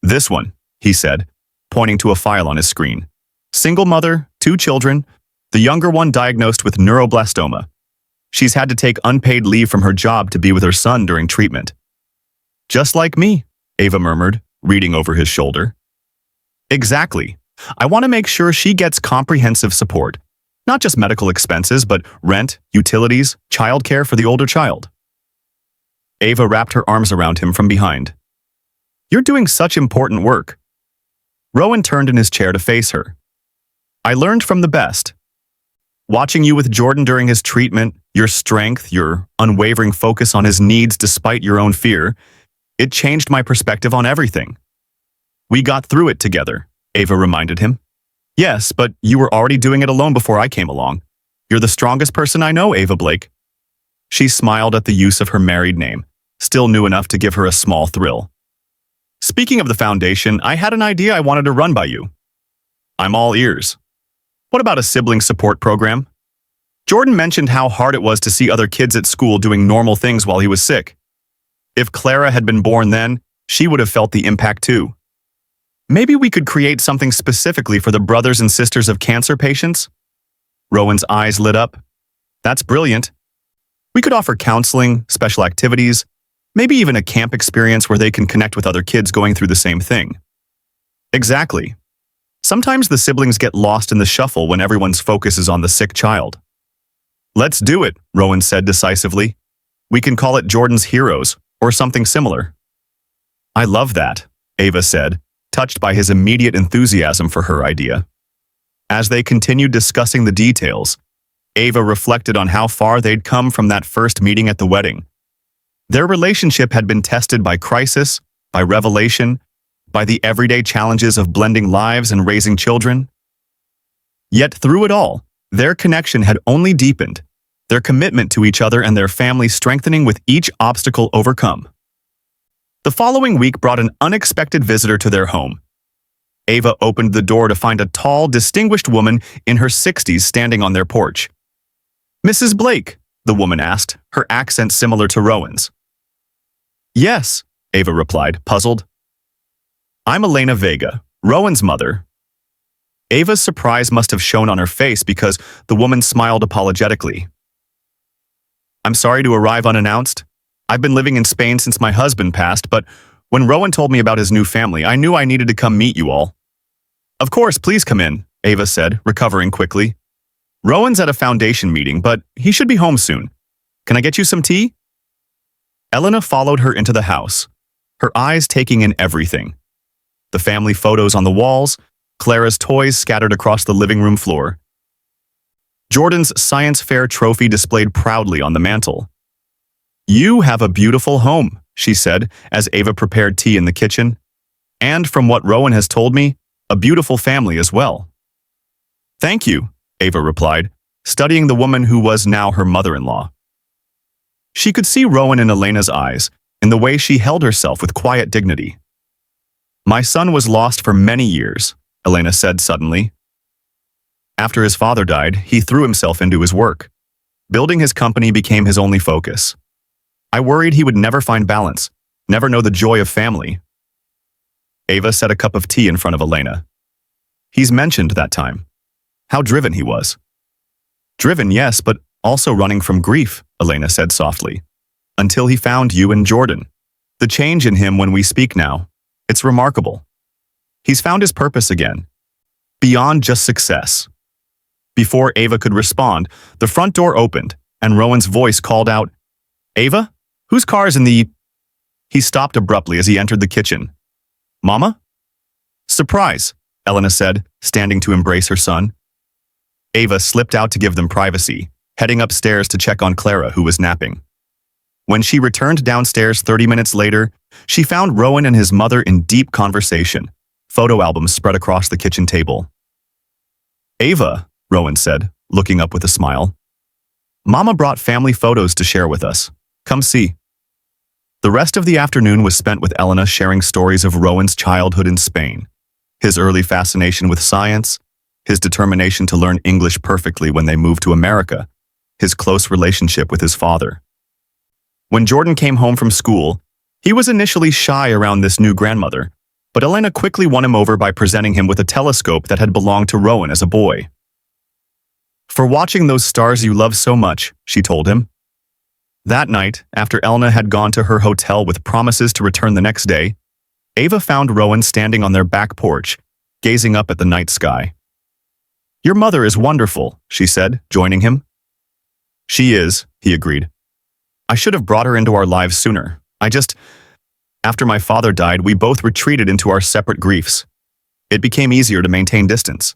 This one, he said, pointing to a file on his screen. Single mother, 2 children, the younger one diagnosed with neuroblastoma. She's had to take unpaid leave from her job to be with her son during treatment. Just like me, Ava murmured, reading over his shoulder. Exactly. I want to make sure she gets comprehensive support, not just medical expenses, but rent, utilities, childcare for the older child. Ava wrapped her arms around him from behind. You're doing such important work. Rowan turned in his chair to face her. I learned from the best. Watching you with Jordan during his treatment, your strength, your unwavering focus on his needs despite your own fear, it changed my perspective on everything. We got through it together, Ava reminded him. Yes, but you were already doing it alone before I came along. You're the strongest person I know, Ava Blake. She smiled at the use of her married name, still new enough to give her a small thrill. Speaking of the Foundation, I had an idea I wanted to run by you. I'm all ears. What about a sibling support program? Jordan mentioned how hard it was to see other kids at school doing normal things while he was sick. If Clara had been born then, she would have felt the impact too. Maybe we could create something specifically for the brothers and sisters of cancer patients? Rowan's eyes lit up. That's brilliant. We could offer counseling, special activities, maybe even a camp experience where they can connect with other kids going through the same thing. Exactly. Sometimes the siblings get lost in the shuffle when everyone's focus is on the sick child. Let's do it, Rowan said decisively. We can call it Jordan's Heroes, or something similar. I love that, Ava said, touched by his immediate enthusiasm for her idea. As they continued discussing the details, Ava reflected on how far they'd come from that first meeting at the wedding. Their relationship had been tested by crisis, by revelation, by the everyday challenges of blending lives and raising children. Yet through it all, their connection had only deepened, their commitment to each other and their family strengthening with each obstacle overcome. The following week brought an unexpected visitor to their home. Ava opened the door to find a tall, distinguished woman in her 60s standing on their porch. Mrs. Blake, the woman asked, her accent similar to Rowan's. Yes, Ava replied, puzzled. I'm Elena Vega, Rowan's mother. Ava's surprise must have shown on her face because the woman smiled apologetically. I'm sorry to arrive unannounced. I've been living in Spain since my husband passed, but when Rowan told me about his new family, I knew I needed to come meet you all. Of course, please come in, Ava said, recovering quickly. Rowan's at a foundation meeting, but he should be home soon. Can I get you some tea? Elena followed her into the house, her eyes taking in everything. The family photos on the walls, Clara's toys scattered across the living room floor. Jordan's science fair trophy displayed proudly on the mantel. You have a beautiful home, she said, as Ava prepared tea in the kitchen. And from what Rowan has told me, a beautiful family as well. Thank you, Ava replied, studying the woman who was now her mother-in-law. She could see Rowan in Elena's eyes, in the way she held herself with quiet dignity. My son was lost for many years, Elena said suddenly. After his father died, he threw himself into his work. Building his company became his only focus. I worried he would never find balance, never know the joy of family. Ava set a cup of tea in front of Elena. He's mentioned that time. How driven he was. Driven, yes, but also running from grief, Elena said softly. until he found you and Jordan. The change in him when we speak now, it's remarkable. He's found his purpose again, beyond just success. Before Ava could respond, the front door opened, and Rowan's voice called out, "Ava? Whose car is in the—" He stopped abruptly as he entered the kitchen. "Mama?" "Surprise," Elena said, standing to embrace her son. Ava slipped out to give them privacy, heading upstairs to check on Clara, who was napping. When she returned downstairs 30 minutes later, she found Rowan and his mother in deep conversation, photo albums spread across the kitchen table. "Ava," Rowan said, looking up with a smile. "Mama brought family photos to share with us. Come see." The rest of the afternoon was spent with Elena sharing stories of Rowan's childhood in Spain, his early fascination with science, his determination to learn English perfectly when they moved to America, his close relationship with his father. When Jordan came home from school, he was initially shy around this new grandmother, but Elena quickly won him over by presenting him with a telescope that had belonged to Rowan as a boy. "For watching those stars you love so much," she told him. That night, after Elena had gone to her hotel with promises to return the next day, Ava found Rowan standing on their back porch, gazing up at the night sky. "Your mother is wonderful," she said, joining him. "She is," he agreed. "I should have brought her into our lives sooner. After my father died, we both retreated into our separate griefs. It became easier to maintain distance."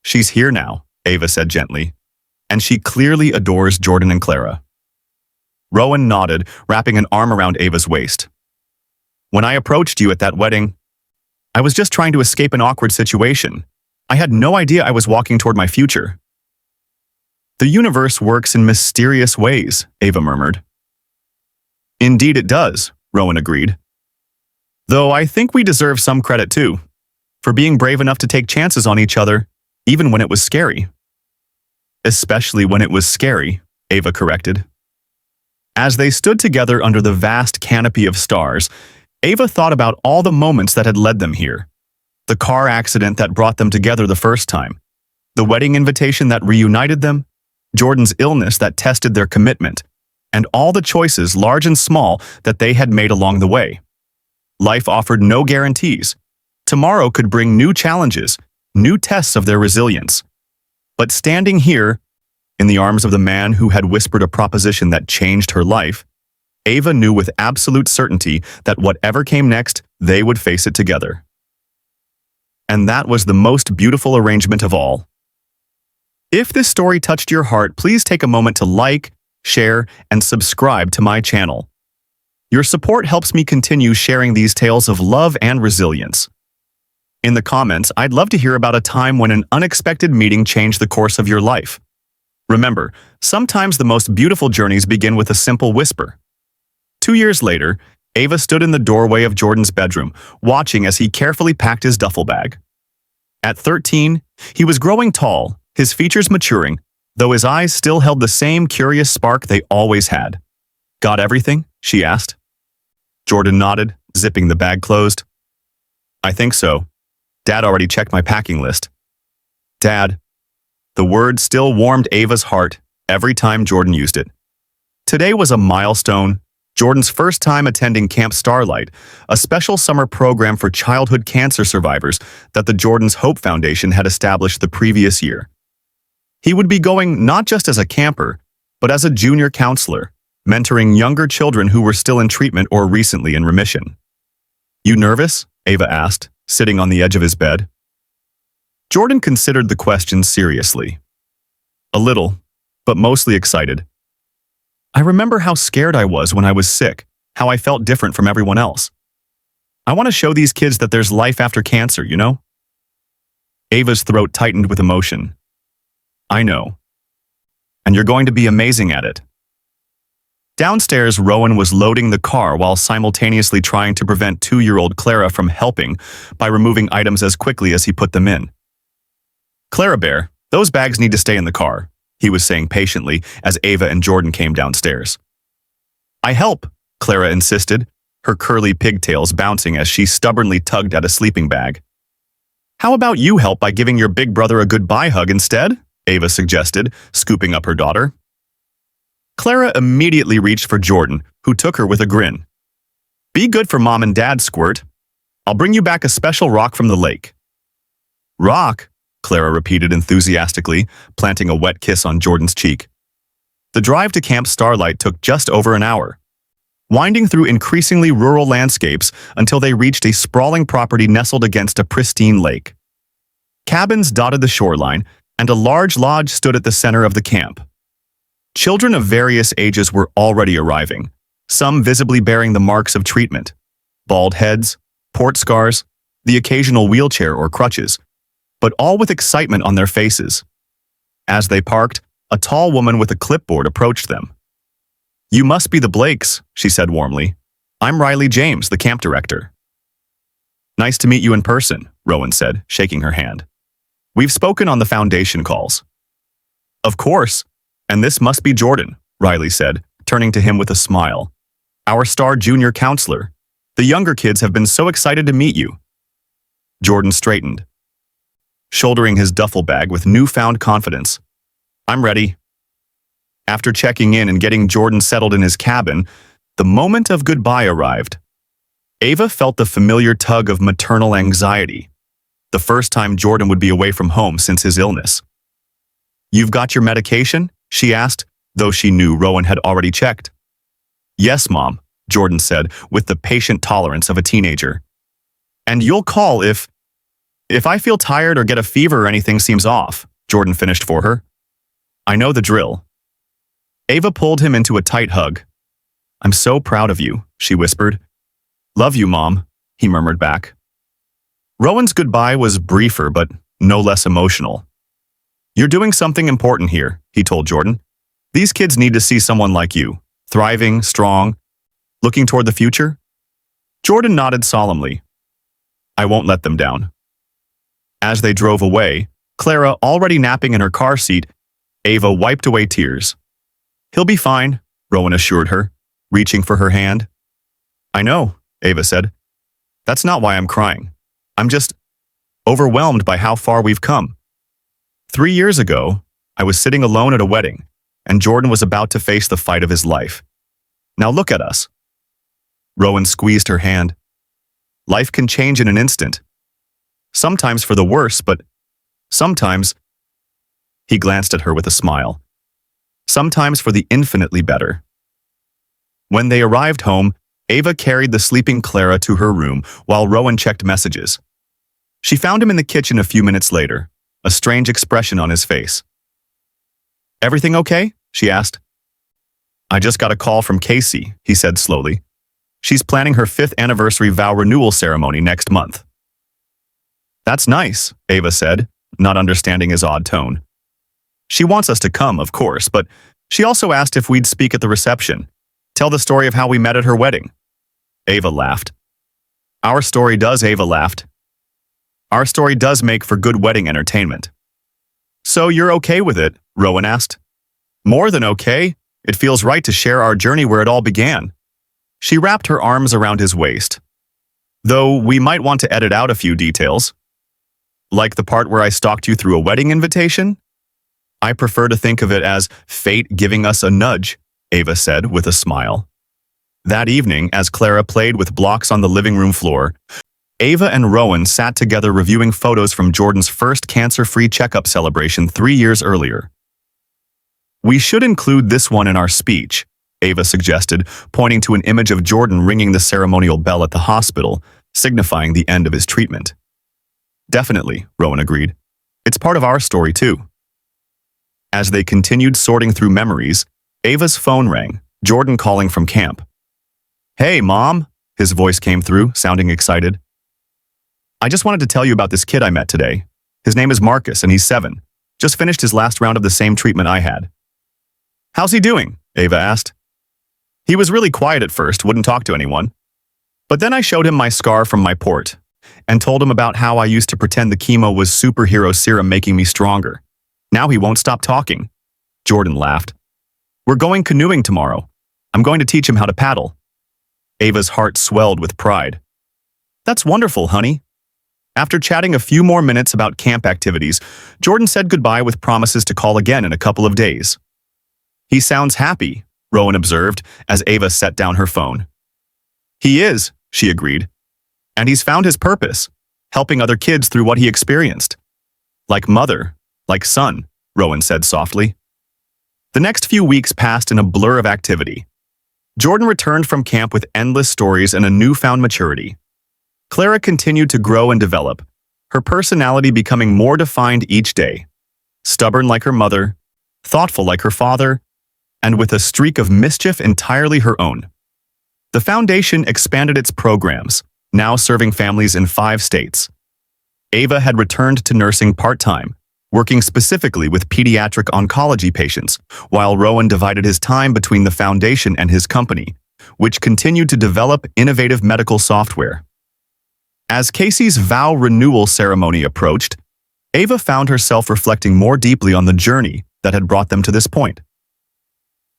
"She's here now," Ava said gently, "and she clearly adores Jordan and Clara." Rowan nodded, wrapping an arm around Ava's waist. "When I approached you at that wedding, I was just trying to escape an awkward situation. I had no idea I was walking toward my future." "The universe works in mysterious ways," Ava murmured. "Indeed it does," Rowan agreed. "Though I think we deserve some credit too, for being brave enough to take chances on each other, even when it was scary." "Especially when it was scary," Ava corrected. As they stood together under the vast canopy of stars, Ava thought about all the moments that had led them here. The car accident that brought them together the first time, the wedding invitation that reunited them, Jordan's illness that tested their commitment, and all the choices, large and small, that they had made along the way. Life offered no guarantees. Tomorrow could bring new challenges, new tests of their resilience. But standing here, in the arms of the man who had whispered a proposition that changed her life, Ava knew with absolute certainty that whatever came next, they would face it together. And that was the most beautiful arrangement of all. If this story touched your heart, please take a moment to like, share, and subscribe to my channel. Your support helps me continue sharing these tales of love and resilience. In the comments, I'd love to hear about a time when an unexpected meeting changed the course of your life. Remember, sometimes the most beautiful journeys begin with a simple whisper. 2 years later, Ava stood in the doorway of Jordan's bedroom, watching as he carefully packed his duffel bag. At 13, he was growing tall, his features maturing, though his eyes still held the same curious spark they always had. "Got everything?" she asked. Jordan nodded, zipping the bag closed. "I think so. Dad already checked my packing list." "Dad." The word still warmed Ava's heart every time Jordan used it. Today was a milestone, Jordan's first time attending Camp Starlight, a special summer program for childhood cancer survivors that the Jordan's Hope Foundation had established the previous year. He would be going not just as a camper, but as a junior counselor, mentoring younger children who were still in treatment or recently in remission. "You nervous?" Ava asked, sitting on the edge of his bed. Jordan considered the question seriously. "A little, but mostly excited. I remember how scared I was when I was sick, how I felt different from everyone else. I want to show these kids that there's life after cancer, you know?" Ava's throat tightened with emotion. "I know. And you're going to be amazing at it." Downstairs, Rowan was loading the car while simultaneously trying to prevent 2-year-old Clara from helping by removing items as quickly as he put them in. "Clara Bear, those bags need to stay in the car," he was saying patiently as Ava and Jordan came downstairs. "I help," Clara insisted, her curly pigtails bouncing as she stubbornly tugged at a sleeping bag. "How about you help by giving your big brother a goodbye hug instead?" Ava suggested, scooping up her daughter. Clara immediately reached for Jordan, who took her with a grin. Be good for Mom and Dad, Squirt. I'll bring you back a special rock from the lake. Rock? Clara repeated enthusiastically, planting a wet kiss on Jordan's cheek. The drive to Camp Starlight took just over an hour, winding through increasingly rural landscapes until they reached a sprawling property nestled against a pristine lake. Cabins dotted the shoreline, and a large lodge stood at the center of the camp. Children of various ages were already arriving, some visibly bearing the marks of treatment: bald heads, port scars, the occasional wheelchair or crutches, but all with excitement on their faces. As they parked, a tall woman with a clipboard approached them. You must be the Blakes, she said warmly. I'm Riley James, the camp director. Nice to meet you in person, Rowan said, shaking her hand. We've spoken on the foundation calls. Of course, and this must be Jordan, Riley said, turning to him with a smile. Our star junior counselor. The younger kids have been so excited to meet you. Jordan straightened, shouldering his duffel bag with newfound confidence. I'm ready. After checking in and getting Jordan settled in his cabin, the moment of goodbye arrived. Ava felt the familiar tug of maternal anxiety, the first time Jordan would be away from home since his illness. You've got your medication? She asked, though she knew Rowan had already checked. Yes, Mom, Jordan said, with the patient tolerance of a teenager. And you'll call if I feel tired or get a fever or anything seems off, Jordan finished for her. I know the drill. Ava pulled him into a tight hug. I'm so proud of you, she whispered. Love you, Mom, he murmured back. Rowan's goodbye was briefer but no less emotional. You're doing something important here, he told Jordan. These kids need to see someone like you, thriving, strong, looking toward the future. Jordan nodded solemnly. I won't let them down. As they drove away, Clara already napping in her car seat, Ava wiped away tears. He'll be fine, Rowan assured her, reaching for her hand. I know, Ava said. That's not why I'm crying. I'm just overwhelmed by how far we've come. 3 years ago, I was sitting alone at a wedding, and Jordan was about to face the fight of his life. Now look at us. Rowan squeezed her hand. Life can change in an instant. Sometimes for the worse, but sometimes... He glanced at her with a smile. Sometimes for the infinitely better. When they arrived home, Ava carried the sleeping Clara to her room while Rowan checked messages. She found him in the kitchen a few minutes later, a strange expression on his face. Everything okay? She asked. I just got a call from Casey, he said slowly. She's planning her 5th anniversary vow renewal ceremony next month. That's nice, Ava said, not understanding his odd tone. She wants us to come, of course, but she also asked if we'd speak at the reception, tell the story of how we met at her wedding. Ava laughed. Ava laughed. Our story does make for good wedding entertainment. So you're okay with it? Rowan asked. More than okay. It feels right to share our journey where it all began. She wrapped her arms around his waist. Though we might want to edit out a few details. Like the part where I stalked you through a wedding invitation? I prefer to think of it as fate giving us a nudge, Ava said with a smile. That evening, as Clara played with blocks on the living room floor, Ava and Rowan sat together reviewing photos from Jordan's first cancer-free checkup celebration 3 years earlier. We should include this one in our speech, Ava suggested, pointing to an image of Jordan ringing the ceremonial bell at the hospital, signifying the end of his treatment. Definitely, Rowan agreed. It's part of our story, too. As they continued sorting through memories, Ava's phone rang, Jordan calling from camp. Hey, Mom, his voice came through, sounding excited. I just wanted to tell you about this kid I met today. His name is Marcus, and he's 7. Just finished his last round of the same treatment I had. How's he doing? Ava asked. He was really quiet at first, wouldn't talk to anyone. But then I showed him my scar from my port, and told him about how I used to pretend the chemo was superhero serum making me stronger. Now he won't stop talking. Jordan laughed. We're going canoeing tomorrow. I'm going to teach him how to paddle. Ava's heart swelled with pride. That's wonderful, honey. After chatting a few more minutes about camp activities, Jordan said goodbye with promises to call again in a couple of days. He sounds happy, Rowan observed as Ava set down her phone. He is, she agreed. And he's found his purpose, helping other kids through what he experienced. Like mother, like son, Rowan said softly. The next few weeks passed in a blur of activity. Jordan returned from camp with endless stories and a newfound maturity. Clara continued to grow and develop, her personality becoming more defined each day. Stubborn like her mother, thoughtful like her father, and with a streak of mischief entirely her own. The foundation expanded its programs, now serving families in 5 states. Ava had returned to nursing part-time, working specifically with pediatric oncology patients, while Rowan divided his time between the foundation and his company, which continued to develop innovative medical software. As Casey's vow renewal ceremony approached, Ava found herself reflecting more deeply on the journey that had brought them to this point.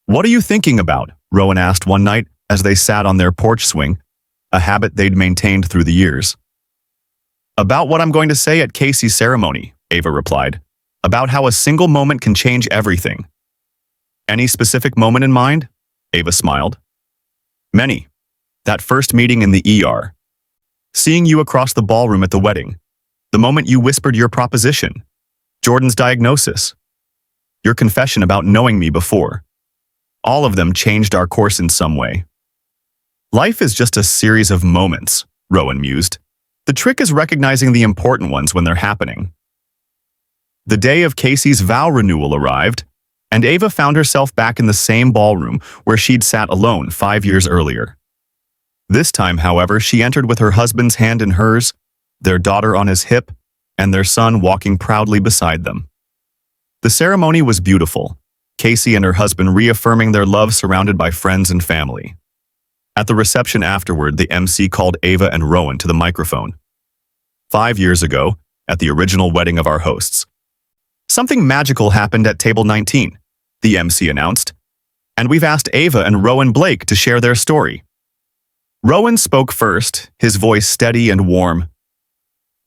"What are you thinking about?" Rowan asked one night as they sat on their porch swing, a habit they'd maintained through the years. "About what I'm going to say at Casey's ceremony," Ava replied. "About how a single moment can change everything." "Any specific moment in mind?" Ava smiled. "Many. That first meeting in the ER. Seeing you across the ballroom at the wedding. The moment you whispered your proposition. Jordan's diagnosis. Your confession about knowing me before. All of them changed our course in some way." "Life is just a series of moments," Rowan mused. "The trick is recognizing the important ones when they're happening." The day of Casey's vow renewal arrived, and Ava found herself back in the same ballroom where she'd sat alone 5 years earlier. This time, however, she entered with her husband's hand in hers, their daughter on his hip, and their son walking proudly beside them. The ceremony was beautiful, Casey and her husband reaffirming their love surrounded by friends and family. At the reception afterward, the MC called Ava and Rowan to the microphone. 5 years ago, at the original wedding of our hosts. "Something magical happened at table 19, the MC announced, "and we've asked Ava and Rowan Blake to share their story." Rowan spoke first, his voice steady and warm.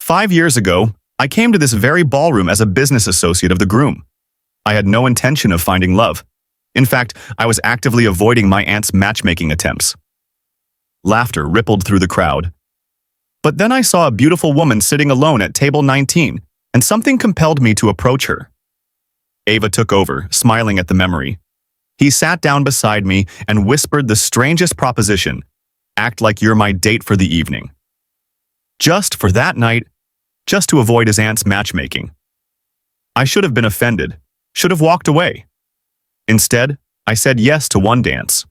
"5 years ago, I came to this very ballroom as a business associate of the groom. I had no intention of finding love. In fact, I was actively avoiding my aunt's matchmaking attempts." Laughter rippled through the crowd. "But then I saw a beautiful woman sitting alone at table 19, and something compelled me to approach her." Ava took over, smiling at the memory. "He sat down beside me and whispered the strangest proposition, 'Act like you're my date for the evening.' Just for that night, just to avoid his aunt's matchmaking. I should have been offended, should have walked away. Instead, I said yes to one dance.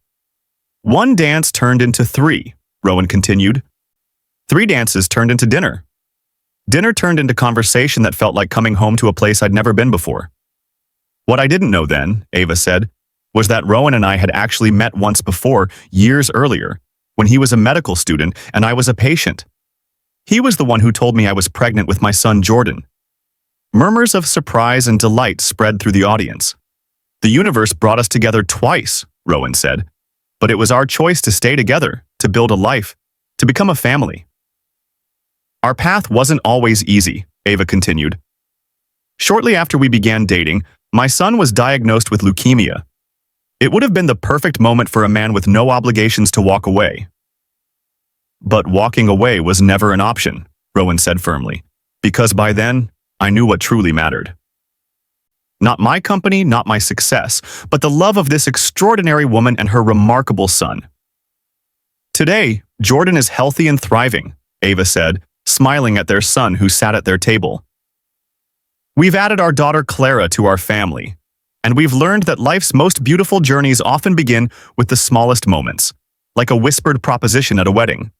One dance turned into 3, Rowan continued. 3 dances turned into dinner. Dinner turned into conversation that felt like coming home to a place I'd never been before. What I didn't know then," Ava said, "was that Rowan and I had actually met once before, years earlier, when he was a medical student and I was a patient. He was the one who told me I was pregnant with my son Jordan." Murmurs of surprise and delight spread through the audience. "The universe brought us together twice," Rowan said, "but it was our choice to stay together, to build a life, to become a family." "Our path wasn't always easy," Ava continued. "Shortly after we began dating, my son was diagnosed with leukemia. It would have been the perfect moment for a man with no obligations to walk away. But walking away was never an option," Rowan said firmly, "because by then, I knew what truly mattered. Not my company, not my success, but the love of this extraordinary woman and her remarkable son." "Today, Jordan is healthy and thriving," Ava said, smiling at their son who sat at their table. "We've added our daughter Clara to our family, and we've learned that life's most beautiful journeys often begin with the smallest moments, like a whispered proposition at a wedding."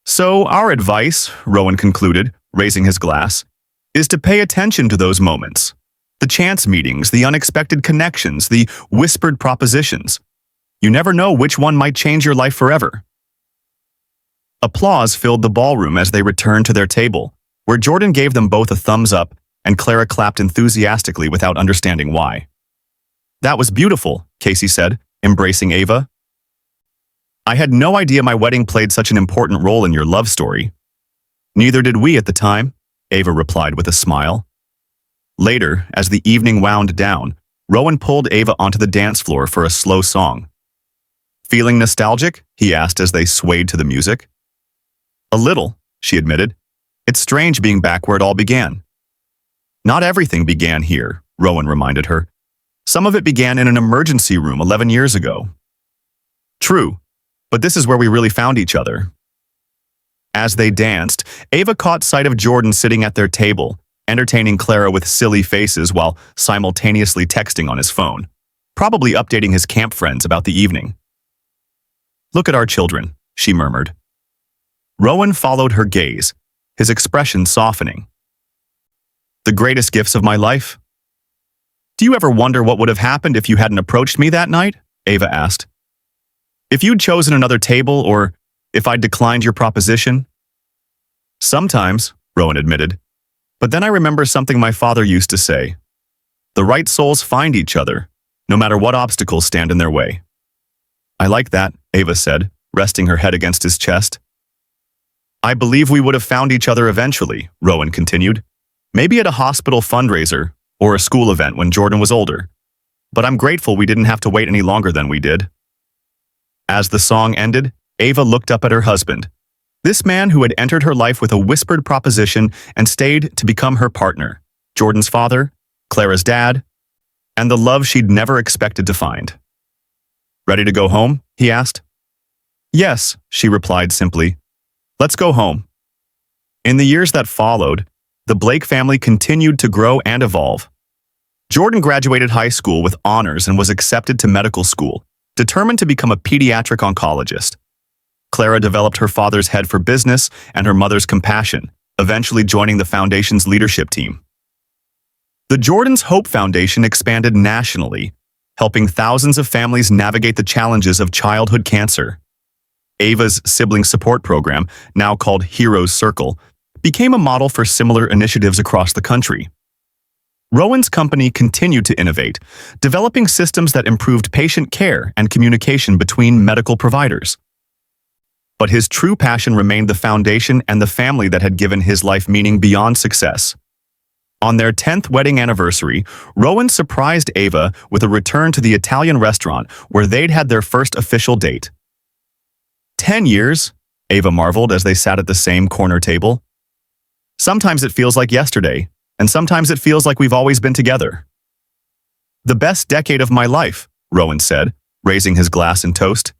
"So our advice," Rowan concluded, raising his glass, "is to pay attention to those moments. The chance meetings, the unexpected connections, the whispered propositions. You never know which one might change your life forever." Applause filled the ballroom as they returned to their table, where Jordan gave them both a thumbs up and Clara clapped enthusiastically without understanding why. "That was beautiful," Casey said, embracing Ava. "I had no idea my wedding played such an important role in your love story." "Neither did we at the time," Ava replied with a smile. Later, as the evening wound down, Rowan pulled Ava onto the dance floor for a slow song. "Feeling nostalgic?" he asked as they swayed to the music. "A little," she admitted. "It's strange being back where it all began." "Not everything began here," Rowan reminded her. "Some of it began in an emergency room 11 years ago." "True, but this is where we really found each other." As they danced, Ava caught sight of Jordan sitting at their table, entertaining Clara with silly faces while simultaneously texting on his phone, probably updating his camp friends about the evening. "Look at our children," she murmured. Rowan followed her gaze, his expression softening. "The greatest gifts of my life?" "Do you ever wonder what would have happened if you hadn't approached me that night?" Ava asked. "If you'd chosen another table, or if I'd declined your proposition?" "Sometimes," Rowan admitted. "But then I remember something my father used to say. The right souls find each other, no matter what obstacles stand in their way." "I like that," Ava said, resting her head against his chest. "I believe we would have found each other eventually," Rowan continued. "Maybe at a hospital fundraiser or a school event when Jordan was older. But I'm grateful we didn't have to wait any longer than we did." As the song ended, Ava looked up at her husband. This man who had entered her life with a whispered proposition and stayed to become her partner, Jordan's father, Clara's dad, and the love she'd never expected to find. "Ready to go home?" he asked. "Yes," she replied simply. "Let's go home." In the years that followed, the Blake family continued to grow and evolve. Jordan graduated high school with honors and was accepted to medical school, determined to become a pediatric oncologist. Clara developed her father's head for business and her mother's compassion, eventually joining the foundation's leadership team. The Jordan's Hope Foundation expanded nationally, helping thousands of families navigate the challenges of childhood cancer. Ava's sibling support program, now called Heroes Circle, became a model for similar initiatives across the country. Rowan's company continued to innovate, developing systems that improved patient care and communication between medical providers. But his true passion remained the foundation and the family that had given his life meaning beyond success. On their 10th wedding anniversary, Rowan surprised Ava with a return to the Italian restaurant where they'd had their first official date. 10 years, Ava marveled as they sat at the same corner table. "Sometimes it feels like yesterday, and sometimes it feels like we've always been together." "The best decade of my life," Rowan said, raising his glass in toast.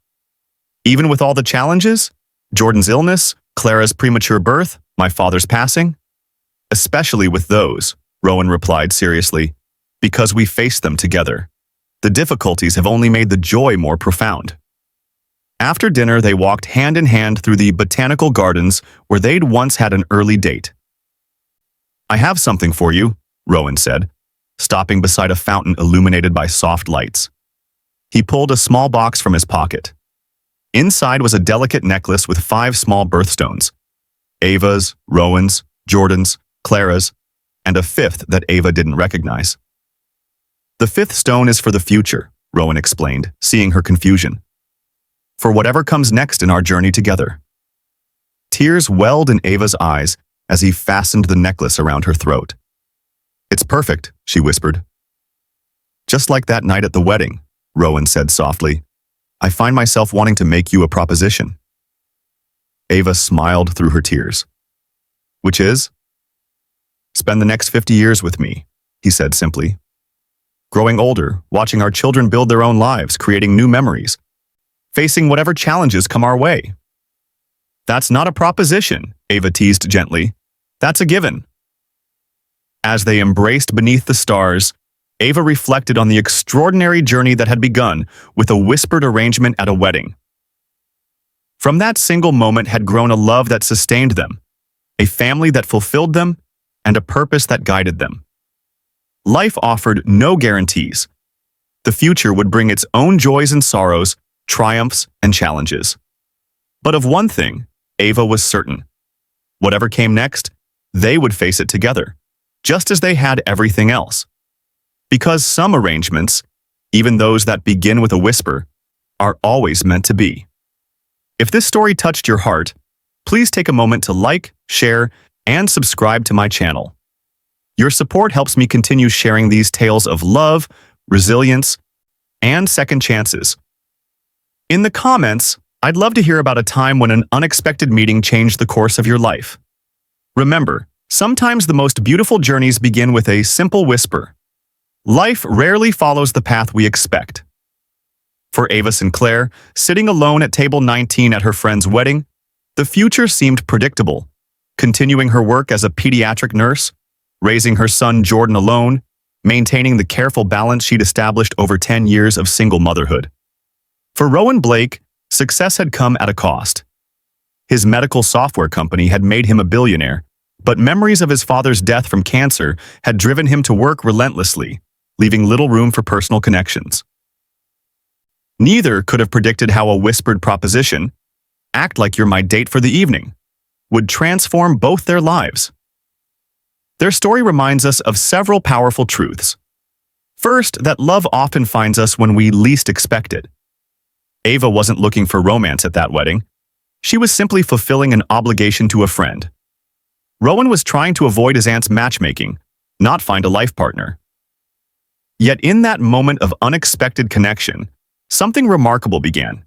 "Even with all the challenges? Jordan's illness, Clara's premature birth, my father's passing?" "Especially with those," Rowan replied seriously, "because we faced them together. The difficulties have only made the joy more profound." After dinner, they walked hand in hand through the botanical gardens where they'd once had an early date. "I have something for you," Rowan said, stopping beside a fountain illuminated by soft lights. He pulled a small box from his pocket. Inside was a delicate necklace with 5 small birthstones. Ava's, Rowan's, Jordan's, Clara's, and a 5th that Ava didn't recognize. "The 5th stone is for the future," Rowan explained, seeing her confusion. "For whatever comes next in our journey together." Tears welled in Ava's eyes as he fastened the necklace around her throat. "It's perfect," she whispered. "Just like that night at the wedding," Rowan said softly. "I find myself wanting to make you a proposition." Ava smiled through her tears. "Which is?" "Spend the next 50 years with me," he said simply. "Growing older, watching our children build their own lives, creating new memories, facing whatever challenges come our way." "That's not a proposition," Ava teased gently. "That's a given." As they embraced beneath the stars, Ava reflected on the extraordinary journey that had begun with a whispered arrangement at a wedding. From that single moment had grown a love that sustained them, a family that fulfilled them, and a purpose that guided them. Life offered no guarantees. The future would bring its own joys and sorrows, triumphs and challenges. But of one thing, Ava was certain. Whatever came next, they would face it together, just as they had everything else. Because some arrangements, even those that begin with a whisper, are always meant to be. If this story touched your heart, please take a moment to like, share, and subscribe to my channel. Your support helps me continue sharing these tales of love, resilience, and second chances. In the comments, I'd love to hear about a time when an unexpected meeting changed the course of your life. Remember, sometimes the most beautiful journeys begin with a simple whisper. Life rarely follows the path we expect. For Ava Sinclair, sitting alone at table 19 at her friend's wedding, the future seemed predictable. Continuing her work as a pediatric nurse, raising her son Jordan alone, maintaining the careful balance she'd established over 10 years of single motherhood. For Rowan Blake, success had come at a cost. His medical software company had made him a billionaire, but memories of his father's death from cancer had driven him to work relentlessly, leaving little room for personal connections. Neither could have predicted how a whispered proposition, "Act like you're my date for the evening," would transform both their lives. Their story reminds us of several powerful truths. First, that love often finds us when we least expect it. Ava wasn't looking for romance at that wedding. She was simply fulfilling an obligation to a friend. Rowan was trying to avoid his aunt's matchmaking, not find a life partner. Yet in that moment of unexpected connection, something remarkable began.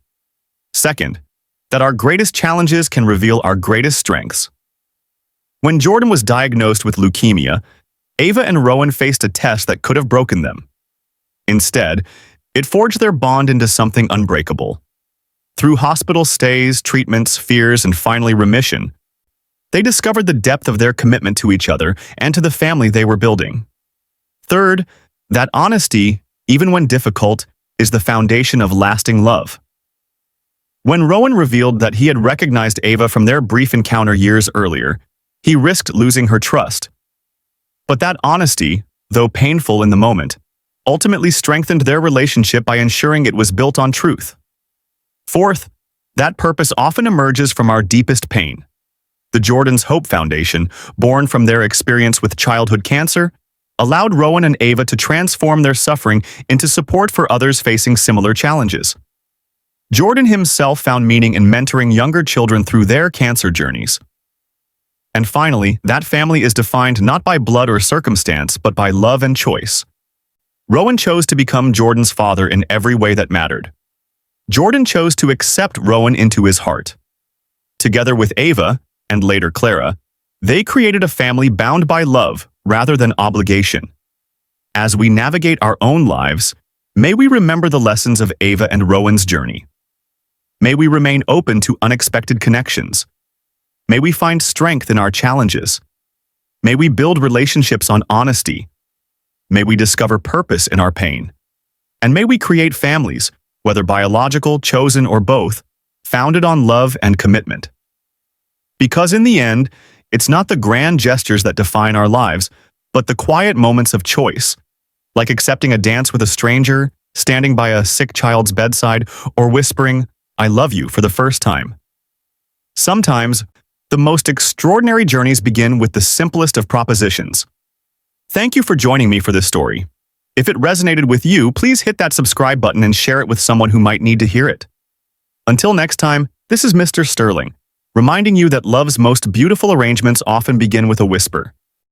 Second, that our greatest challenges can reveal our greatest strengths. When Jordan was diagnosed with leukemia, Ava and Rowan faced a test that could have broken them. Instead, it forged their bond into something unbreakable. Through hospital stays, treatments, fears, and finally remission, they discovered the depth of their commitment to each other and to the family they were building. Third, that honesty, even when difficult, is the foundation of lasting love. When Rowan revealed that he had recognized Ava from their brief encounter years earlier, he risked losing her trust. But that honesty, though painful in the moment, ultimately strengthened their relationship by ensuring it was built on truth. Fourth, that purpose often emerges from our deepest pain. The Jordan's Hope Foundation, born from their experience with childhood cancer, allowed Rowan and Ava to transform their suffering into support for others facing similar challenges. Jordan himself found meaning in mentoring younger children through their cancer journeys. And finally, that family is defined not by blood or circumstance, but by love and choice. Rowan chose to become Jordan's father in every way that mattered. Jordan chose to accept Rowan into his heart. Together with Ava, and later Clara, they created a family bound by love rather than obligation. As we navigate our own lives, may we remember the lessons of Ava and Rowan's journey. May we remain open to unexpected connections. May we find strength in our challenges. May we build relationships on honesty. May we discover purpose in our pain. And may we create families, whether biological, chosen, or both, founded on love and commitment. Because in the end, it's not the grand gestures that define our lives, but the quiet moments of choice, like accepting a dance with a stranger, standing by a sick child's bedside, or whispering, "I love you," for the first time. Sometimes, the most extraordinary journeys begin with the simplest of propositions. Thank you for joining me for this story. If it resonated with you, please hit that subscribe button and share it with someone who might need to hear it. Until next time, this is Mr. Sterling, reminding you that love's most beautiful arrangements often begin with a whisper.